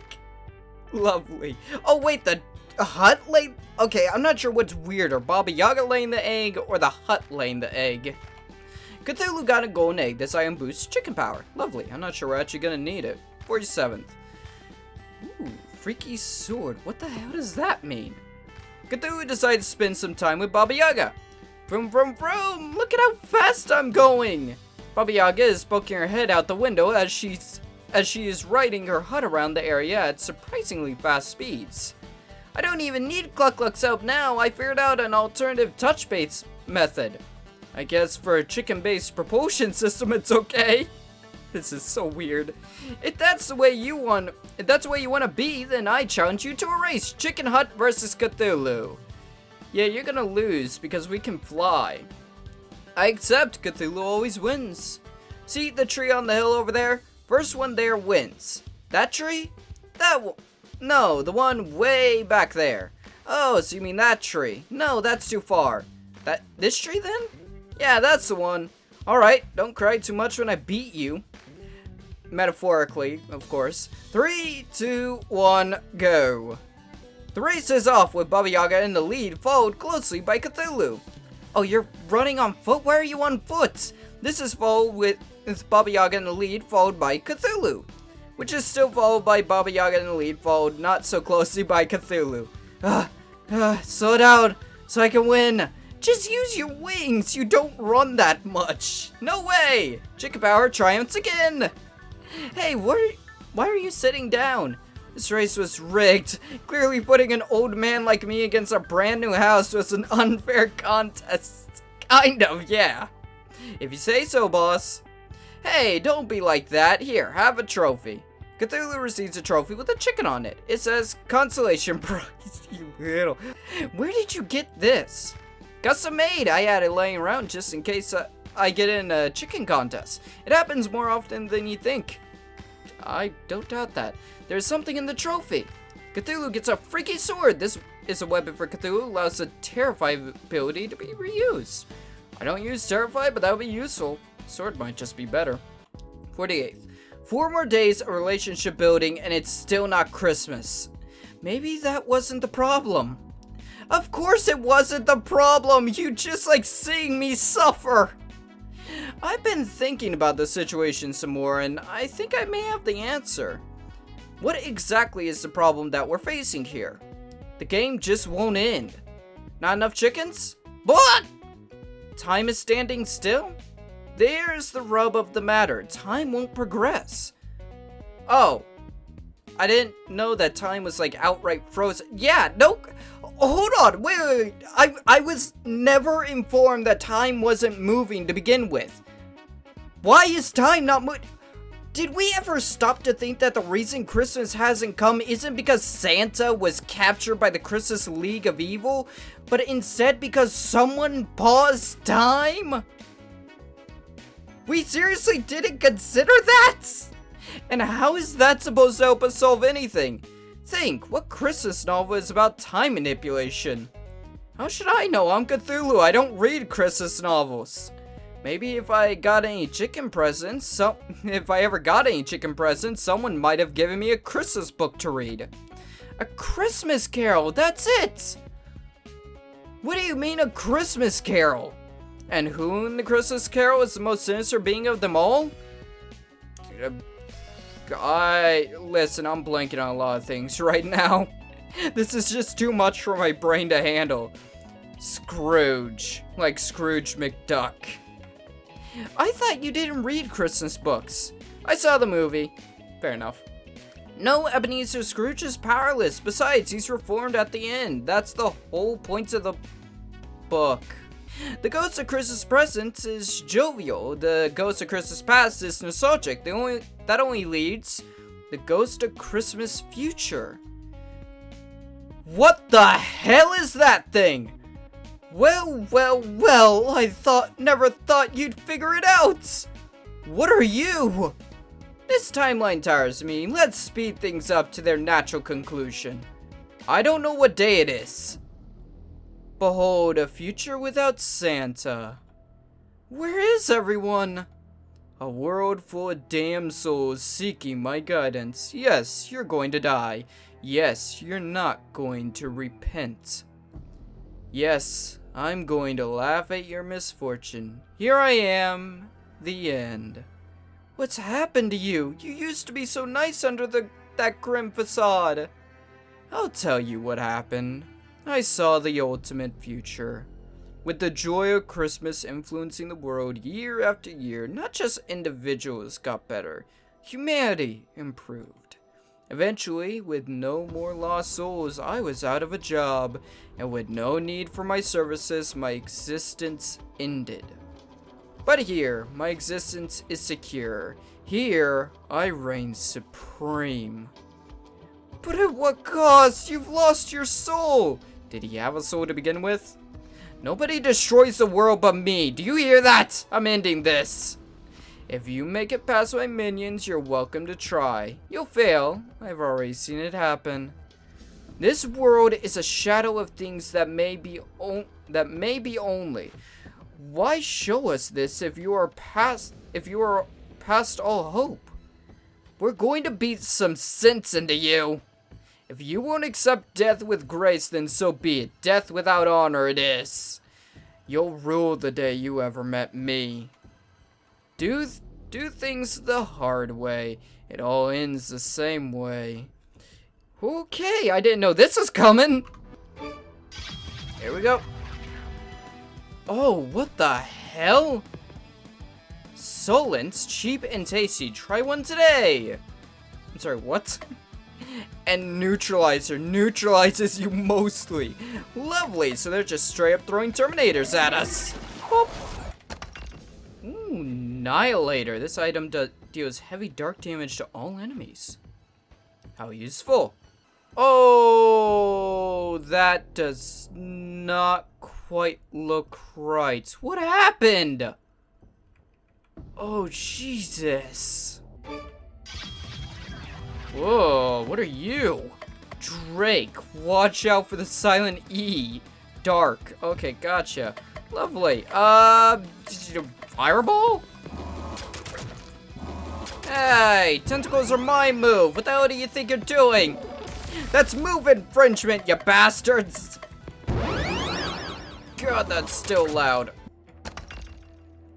[SPEAKER 1] Lovely. Oh wait, the hut laid... Okay, I'm not sure what's weirder, Baba Yaga laying the egg or the hut laying the egg. Cthulhu got a golden egg. This item boosts chicken power. Lovely. I'm not sure we're actually gonna need it. 47th. Ooh, freaky sword. What the hell does that mean? Cthulhu decides to spend some time with Baba Yaga. Vroom, vroom, vroom. Look at how fast I'm going. Baba Yaga is poking her head out the window as she is riding her hut around the area at surprisingly fast speeds. I don't even need Cluck Cluck's help now. I figured out an alternative touch-based method. I guess for a chicken-based propulsion system, it's okay. This is so weird. If that's the way you want to be, then I challenge you to a race. Chicken Hut versus Cthulhu. Yeah, you're gonna lose because we can fly. I accept. Cthulhu always wins. See the tree on the hill over there? First one there wins. That tree? No, the one way back there. Oh, so you mean that tree? No, that's too far. This tree then? Yeah, that's the one. Alright, don't cry too much when I beat you. Metaphorically, of course. 3, 2, 1, go. The race is off with Baba Yaga in the lead, followed closely by Cthulhu. Oh, you're running on foot? Why are you on foot? This is followed with Baba Yaga in the lead, followed by Cthulhu. Which is still followed by Baba Yaga in the lead, followed not so closely by Cthulhu. Slow down so I can win. Just use your wings. You don't run that much. No way. Chicken power triumphs again. Hey, why are you sitting down? This race was rigged. Clearly putting an old man like me against a brand new house was an unfair contest. Kind of, yeah. If you say so, boss. Hey, don't be like that. Here, have a trophy. Cthulhu receives a trophy with a chicken on it. It says, consolation prize, you little. Where did you get this? Custom made. I had it laying around just in case I get in a chicken contest. It happens more often than you think. I don't doubt that. There's something in the trophy. Cthulhu gets a freaky sword. This is a weapon for Cthulhu. Allows the Terrify ability to be reused. I don't use Terrify, but that would be useful. Sword might just be better. 48th. 4 more days of relationship building and it's still not Christmas. Maybe that wasn't the problem. Of course it wasn't the problem. You just like seeing me suffer. I've been thinking about the situation some more and I think I may have the answer. What exactly is the problem that we're facing here? The game just won't end. Not enough chickens? What? Time is standing still? There's the rub of the matter. Time won't progress. Oh. I didn't know that time was like outright frozen. Yeah, no. Hold on. Wait. I was never informed that time wasn't moving to begin with. Why is time not moving? Did we ever stop to think that the reason Christmas hasn't come isn't because Santa was captured by the Christmas League of Evil, but instead because someone paused time? We seriously didn't consider that? And how is that supposed to help us solve anything? Think, what Christmas novel is about time manipulation? How should I know? I'm Cthulhu. I don't read Christmas novels. Maybe if I got any chicken presents, if I ever got any chicken presents, someone might have given me a Christmas book to read. A Christmas Carol, that's it! What do you mean a Christmas Carol? And who in the Christmas Carol is the most sinister being of them all? Listen, I'm blanking on a lot of things right now. This is just too much for my brain to handle. Scrooge, like Scrooge McDuck. I thought you didn't read Christmas books. I saw the movie. Fair enough. No, Ebenezer Scrooge is powerless. Besides, he's reformed at the end. That's the whole point of the book. The Ghost of Christmas Present is jovial. The Ghost of Christmas Past is nostalgic. That only leads the Ghost of Christmas Future. What the hell is that thing? Well, I never thought you'd figure it out! What are you? This timeline tires me. Let's speed things up to their natural conclusion. I don't know what day it is. Behold, a future without Santa. Where is everyone? A world full of damned souls seeking my guidance. Yes, you're going to die. Yes, you're not going to repent. Yes, I'm going to laugh at your misfortune. Here I am, the end. What's happened to you? You used to be so nice under that grim facade. I'll tell you what happened. I saw the ultimate future. With the joy of Christmas influencing the world year after year, not just individuals got better, humanity improved. Eventually, with no more lost souls, I was out of a job, and with no need for my services, my existence ended. But here, my existence is secure. Here, I reign supreme. But at what cost? You've lost your soul! Did he have a soul to begin with? Nobody destroys the world but me. Do you hear that? I'm ending this. If you make it past my minions, you're welcome to try. You'll fail. I've already seen it happen. This world is a shadow of things that may be only. Why show us this if you are past all hope? We're going to beat some sense into you. If you won't accept death with grace, then so be it. Death without honor it is. You'll rue the day you ever met me. Do things the hard way. It all ends the same way. Okay, I didn't know this was coming. Here we go. Oh, what the hell? Solent's cheap and tasty. Try one today. I'm sorry, what? And neutralizer neutralizes you mostly. Lovely, so they're just straight up throwing Terminators at us. Boop. Ooh, Annihilator. This item deals heavy dark damage to all enemies. How useful. Oh, that does not quite look right. What happened? Oh, Jesus. Whoa, what are you? Drake, watch out for the silent E. Dark. Okay, gotcha. Lovely. Fireball? Hey, tentacles are my move. What the hell do you think you're doing? That's move infringement, you bastards. God, that's still loud.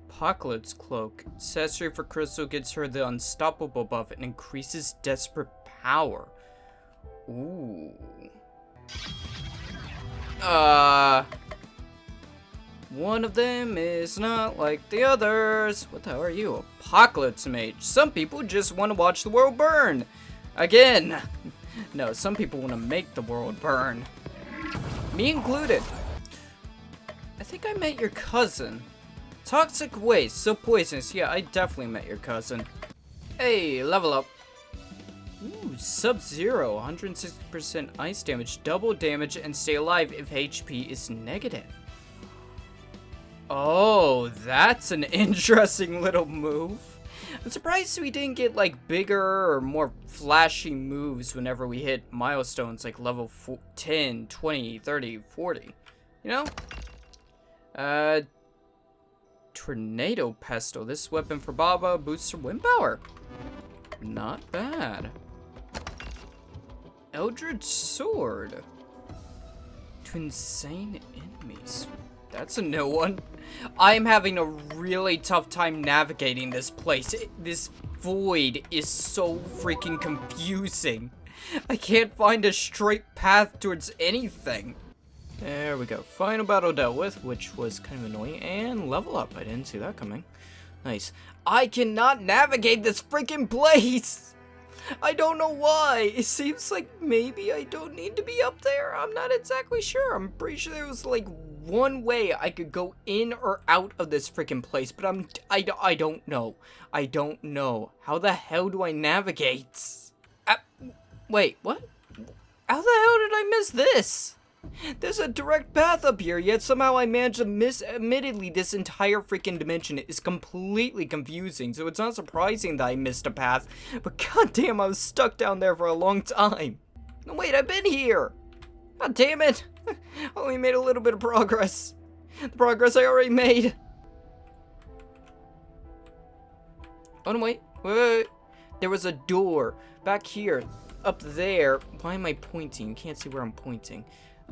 [SPEAKER 1] Apocalypse Cloak. Accessory for Crystal gets her the unstoppable buff and increases desperate power. Ooh. One of them is not like the others. What the hell are you? Apocalypse Mage. Some people just want to watch the world burn. Again. No, some people want to make the world burn. Me included. I think I met your cousin. Toxic waste, so poisonous. Yeah, I definitely met your cousin. Hey, level up. Ooh, Sub-Zero, 160% ice damage, double damage, and stay alive if HP is negative. Oh, that's an interesting little move. I'm surprised we didn't get like bigger or more flashy moves whenever we hit milestones like level 10, 20, 30, 40. You know? Tornado Pestle. This weapon for Baba boosts her wind power. Not bad. Eldritch Sword. To insane enemies. That's a new one. I'm having a really tough time navigating this place. This void is so freaking confusing. I can't find a straight path towards anything. There we go. Final battle dealt with, which was kind of annoying. And level up. I didn't see that coming. Nice. I cannot navigate this freaking place. I don't know why. It seems like maybe I don't need to be up there. I'm not exactly sure. I'm pretty sure there was like one way I could go in or out of this freaking place, but I don't know. I don't know. How the hell do I navigate? Wait, what? How the hell did I miss this? There's a direct path up here, yet somehow I managed to miss. Admittedly, this entire freaking dimension is completely confusing, so it's not surprising that I missed a path. But goddamn, I was stuck down there for a long time. No, wait, I've been here. God damn it. I only made a little bit of progress. The progress I already made. Oh, no, wait. There was a door back here, up there. Why am I pointing? You can't see where I'm pointing.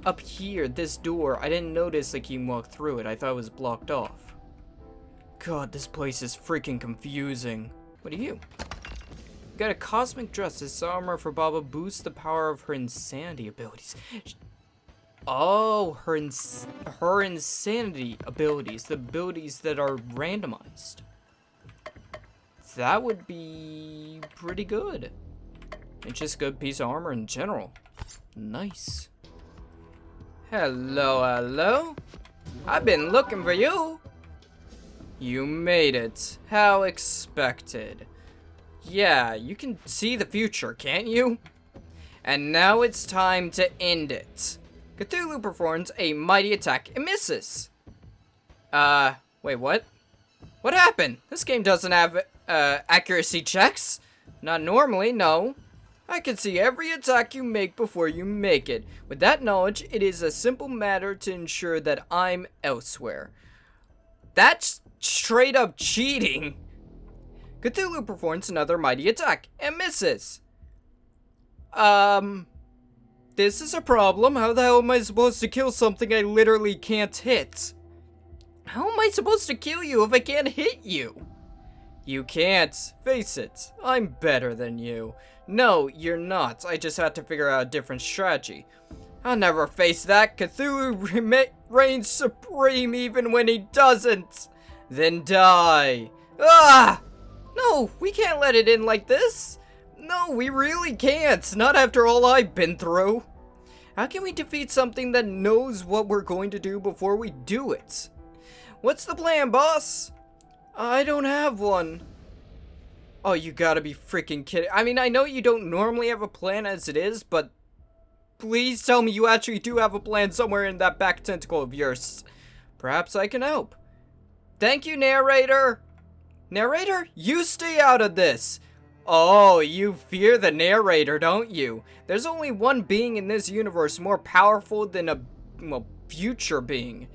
[SPEAKER 1] Up here, this door, I didn't notice like you can walk through it. I thought it was blocked off. God, this place is freaking confusing. What are you? You got a cosmic dress. This armor for Baba boosts the power of her insanity abilities. Oh, her insanity abilities. The abilities that are randomized. That would be pretty good. It's just a good piece of armor in general. Nice. Hello, hello. I've been looking for you. You made it. How expected. Yeah, you can see the future, can't you? And now it's time to end it. Cthulhu performs a mighty attack and misses. Wait, what? What happened? This game doesn't have, accuracy checks. Not normally, no. I can see every attack you make before you make it. With that knowledge, it is a simple matter to ensure that I'm elsewhere. That's straight up cheating. Cthulhu performs another mighty attack and misses. This is a problem. How the hell am I supposed to kill something I literally can't hit? How am I supposed to kill you if I can't hit you? You can't. Face it. I'm better than you. No, you're not. I just had to figure out a different strategy. I'll never face that. Cthulhu reigns supreme even when he doesn't. Then die. Ah! No, we can't let it in like this. No, we really can't. Not after all I've been through. How can we defeat something that knows what we're going to do before we do it? What's the plan, boss? I don't have one. Oh, you gotta be freaking kidding. I mean, I know you don't normally have a plan as it is, but please tell me you actually do have a plan somewhere in that back tentacle of yours. Perhaps I can help. Thank you, narrator. Narrator, you stay out of this. Oh, you fear the narrator, don't you? There's only one being in this universe more powerful than a, well, future being.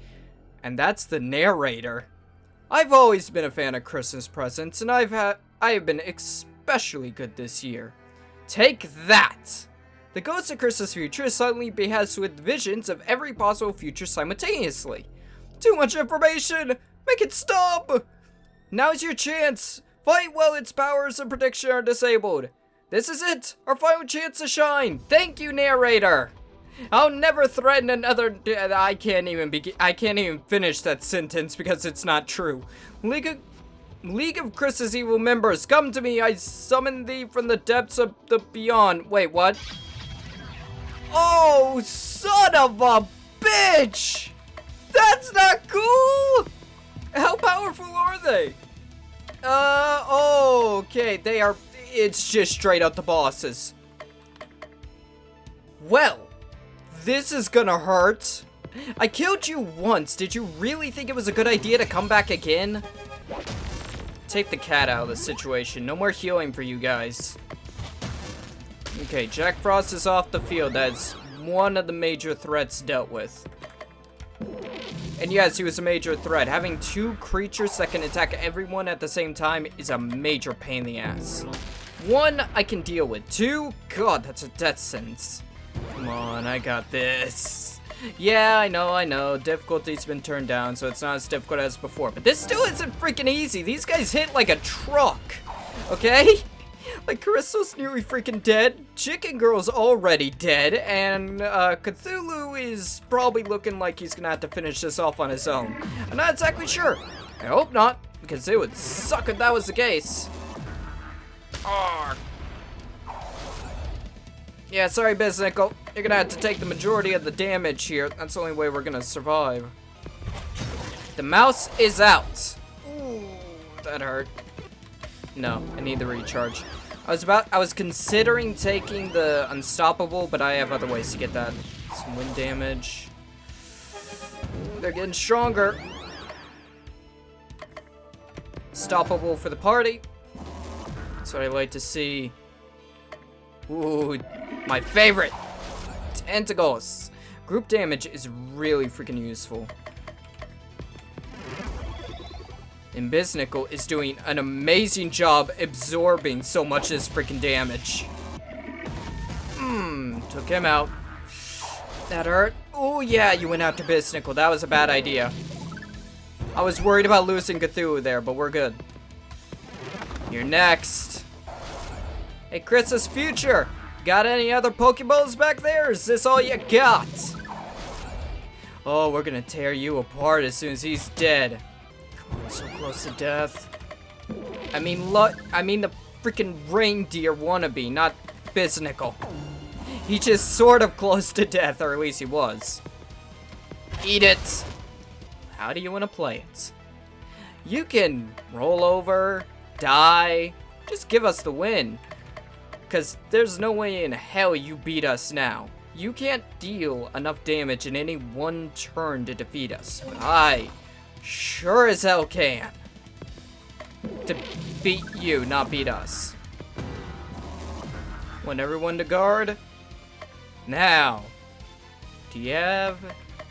[SPEAKER 1] And that's the narrator. I've always been a fan of Christmas presents, and I have been especially good this year. Take that! The ghost of Christmas future is suddenly behest with visions of every possible future simultaneously. Too much information! Make it stop! Now's your chance! Fight while its powers of prediction are disabled. This is it! Our final chance to shine! Thank you, narrator! I'll never threaten another. I can't even finish that sentence because it's not true. League of Chris's evil members, come to me! I summon thee from the depths of the beyond. Wait, what? Oh, son of a bitch! That's not cool! How powerful are they? Okay, they are. It's just straight out the bosses. Well, this is gonna hurt. I killed you once. Did you really think it was a good idea to come back again? Take the cat out of the situation. No more healing for you guys. Okay, Jack Frost is off the field. That's one of the major threats dealt with. And yes, he was a major threat. Having two creatures that can attack everyone at the same time is a major pain in the ass. One, I can deal with. Two, God, that's a death sentence. Come on, I got this. Yeah, I know. Difficulty's been turned down, so it's not as difficult as before. But this still isn't freaking easy. These guys hit like a truck. Okay? Like, Carissa's nearly freaking dead. Chicken Girl's already dead. And, Cthulhu is probably looking like he's gonna have to finish this off on his own. I'm not exactly sure. I hope not, because it would suck if that was the case. Arrgh. Yeah, sorry, Biznickel. You're gonna have to take the majority of the damage here. That's the only way we're gonna survive. The mouse is out. Ooh, that hurt. No, I need the recharge. I was considering taking the unstoppable, but I have other ways to get that. Some wind damage. Ooh, they're getting stronger. Stoppable for the party. That's what I like to see. Ooh, my favorite. Tentacles. Group damage is really freaking useful. And Biznickel is doing an amazing job absorbing so much of this freaking damage. Took him out. That hurt. Oh yeah, you went after Biznickel. That was a bad idea. I was worried about losing Cthulhu there, but we're good. You're next. Hey, Chris's future. Got any other Pokeballs back there? Is this all you got? Oh, we're gonna tear you apart as soon as he's dead. Come on, so close to death. I mean the freaking reindeer wannabe, not Biznickel. He's just sort of close to death, or at least he was. Eat it. How do you want to play it? You can roll over, die, just give us the win. Because there's no way in hell you beat us now. You can't deal enough damage in any one turn to defeat us. But I sure as hell can. To beat you, not beat us. Want everyone to guard? Now, do you have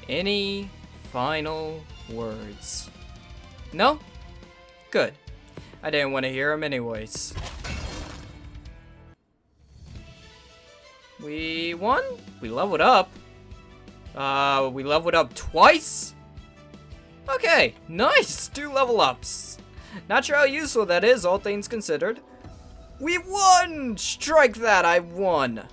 [SPEAKER 1] any final words? No? Good. I didn't want to hear them anyways. We won? We leveled up. We leveled up twice? Okay, nice! 2 level ups. Not sure how useful that is, all things considered. We won! Strike that, I won!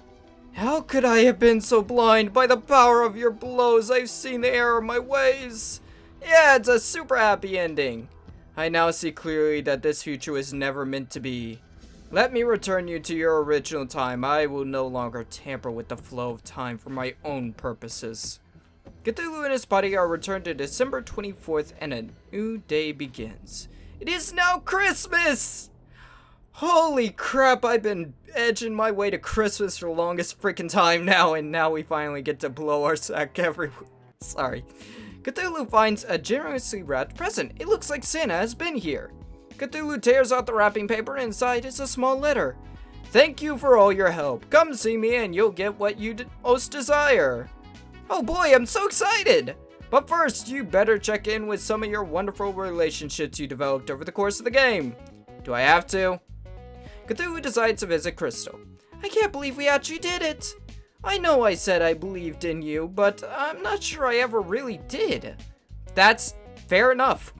[SPEAKER 1] How could I have been so blind? By the power of your blows, I've seen the error of my ways. Yeah, it's a super happy ending. I now see clearly that this future was never meant to be. Let me return you to your original time. I will no longer tamper with the flow of time for my own purposes. Cthulhu and his body are returned to December 24th and a new day begins. It is now Christmas! Holy crap, I've been edging my way to Christmas for the longest freaking time now, and now we finally get to blow our sack Sorry. Cthulhu finds a generously wrapped present. It looks like Santa has been here. Cthulhu tears out the wrapping paper, and inside is a small letter. Thank you for all your help. Come see me and you'll get what you most desire. Oh boy, I'm so excited! But first, you better check in with some of your wonderful relationships you developed over the course of the game. Do I have to? Cthulhu decides to visit Crystal. I can't believe we actually did it. I know I said I believed in you, but I'm not sure I ever really did. That's fair enough.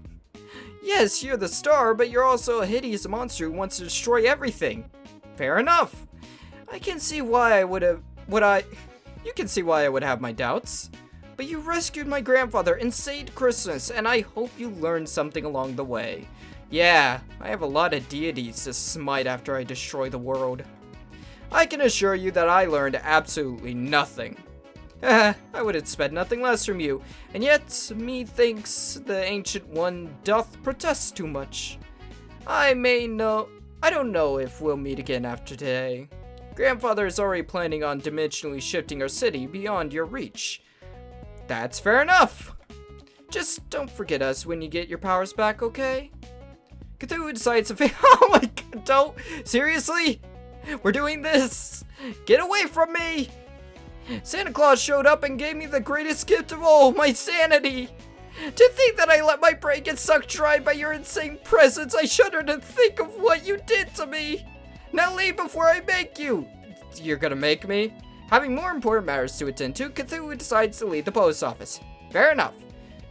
[SPEAKER 1] Yes, you're the star, but you're also a hideous monster who wants to destroy everything. Fair enough. I can see why I would have... You can see why I would have my doubts. But you rescued my grandfather and saved Christmas, and I hope you learned something along the way. Yeah, I have a lot of deities to smite after I destroy the world. I can assure you that I learned absolutely nothing. I would expect nothing less from you, and yet methinks the Ancient One doth protest too much. I don't know if we'll meet again after today. Grandfather is already planning on dimensionally shifting our city beyond your reach. That's fair enough. Just don't forget us when you get your powers back, okay? Cthulhu decides to oh my god, don't! Seriously? We're doing this! Get away from me! Santa Claus showed up and gave me the greatest gift of all, my sanity! To think that I let my brain get sucked dry by your insane presence, I shudder to think of what you did to me! Now leave before I make you! You're gonna make me? Having more important matters to attend to, Cthulhu decides to leave the post office. Fair enough.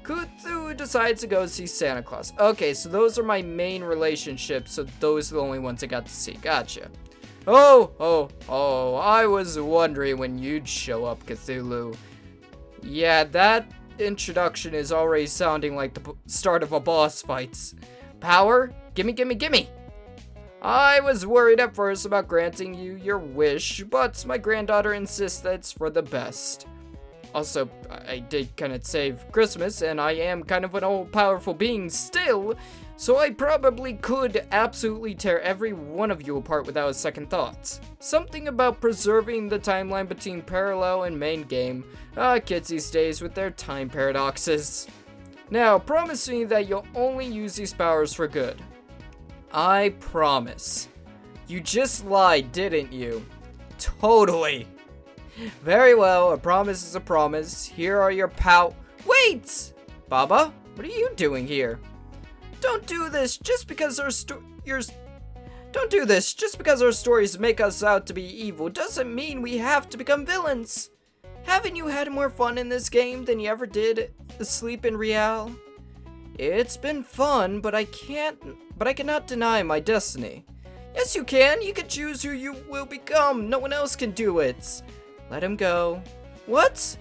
[SPEAKER 1] Cthulhu decides to go see Santa Claus. Okay, so those are my main relationships, so those are the only ones I got to see. Gotcha. Oh, I was wondering when you'd show up, Cthulhu. Yeah, that introduction is already sounding like the start of a boss fight. Power? Gimme! I was worried at first about granting you your wish, but my granddaughter insists that it's for the best. Also, I did kind of save Christmas, and I am kind of an all-powerful being still, so I probably could absolutely tear every one of you apart without a second thought. Something about preserving the timeline between parallel and main game. Kids these days with their time paradoxes. Now, promise me that you'll only use these powers for good. I promise. You just lied, didn't you? Totally. Very well, a promise is a promise. Here are your Wait! Baba, what are you doing here? Don't do this just because our stories make us out to be evil doesn't mean we have to become villains. Haven't you had more fun in this game than you ever did asleep in Real? It's been fun, but I cannot deny my destiny. Yes, you can. You can choose who you will become. No one else can do it. Let him go. What?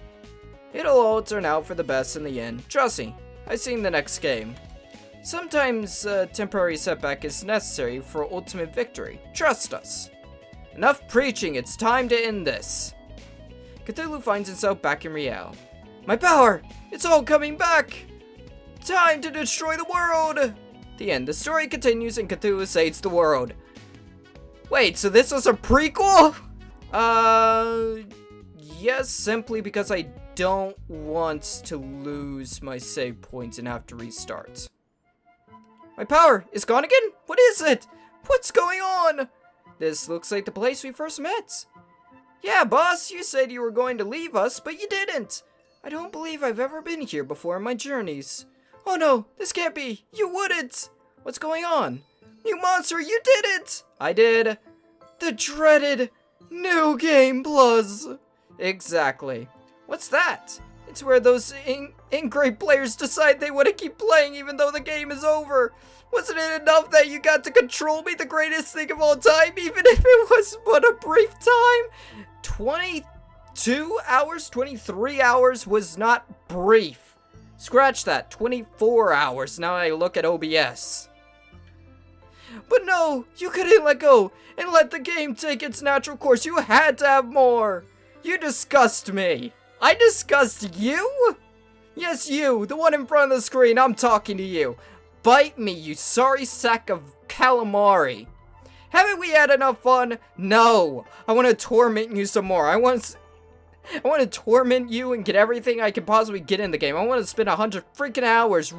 [SPEAKER 1] It'll all turn out for the best in the end. Trust me. I've seen the next game. Sometimes a temporary setback is necessary for ultimate victory. Trust us. Enough preaching. It's time to end this. Cthulhu finds himself back in Real. My power! It's all coming back! Time to destroy the world! The end. The story continues and Cthulhu saves the world. Wait, so this was a prequel? Yes, simply because I don't want to lose my save points and have to restart. My power is gone again? What is it? What's going on? This looks like the place we first met. Yeah, boss, you said you were going to leave us, but you didn't. I don't believe I've ever been here before in my journeys. Oh no, this can't be. You wouldn't. What's going on? You monster, you did it! I did. The dreaded New Game Plus. Exactly. What's that? It's where those ingrate players decide they want to keep playing even though the game is over. Wasn't it enough that you got to control me, the greatest thing of all time, even if it was but a brief time? 22 hours, 23 hours was not brief. Scratch that, 24 hours, now I look at OBS. But no, you couldn't let go and let the game take its natural course. You had to have more. You disgust me. I disgust you? Yes, you, the one in front of the screen. I'm talking to you. Bite me, you sorry sack of calamari. Haven't we had enough fun? No. I want to torment you some more. I want to torment you and get everything I can possibly get in the game. I want to spend 100 freaking hours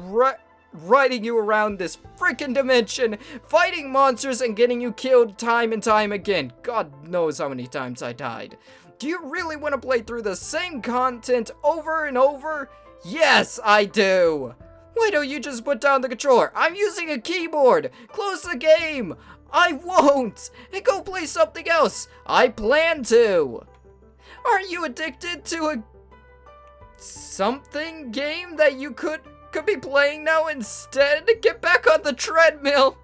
[SPEAKER 1] riding you around this freaking dimension, fighting monsters and getting you killed time and time again. God knows how many times I died. Do you really want to play through the same content over and over? Yes, I do. Why don't you just put down the controller? I'm using a keyboard. Close the game. I won't. And go play something else. I plan to. Aren't you addicted to a something game that you could be playing now instead? Get back on the treadmill.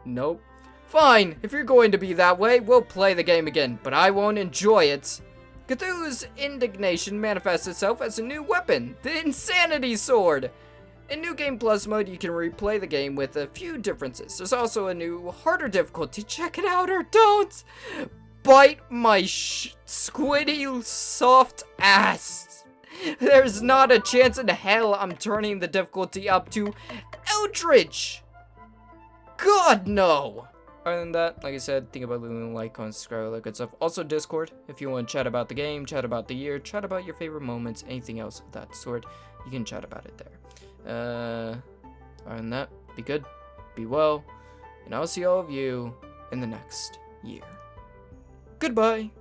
[SPEAKER 1] Nope. Fine, if you're going to be that way, we'll play the game again, but I won't enjoy it. Cthulhu's indignation manifests itself as a new weapon, the Insanity Sword. In New Game Plus mode, you can replay the game with a few differences. There's also a new, harder difficulty. Check it out or don't. Bite my squiddy soft ass. There's not a chance in hell I'm turning the difficulty up to Eldritch. God, no. Other than that, like I said, think about leaving a like, comment, subscribe, all that good stuff. Also, Discord, if you want to chat about the game, chat about the year, chat about your favorite moments, anything else of that sort, you can chat about it there. Other than that, be good, be well, and I'll see all of you in the next year. Goodbye.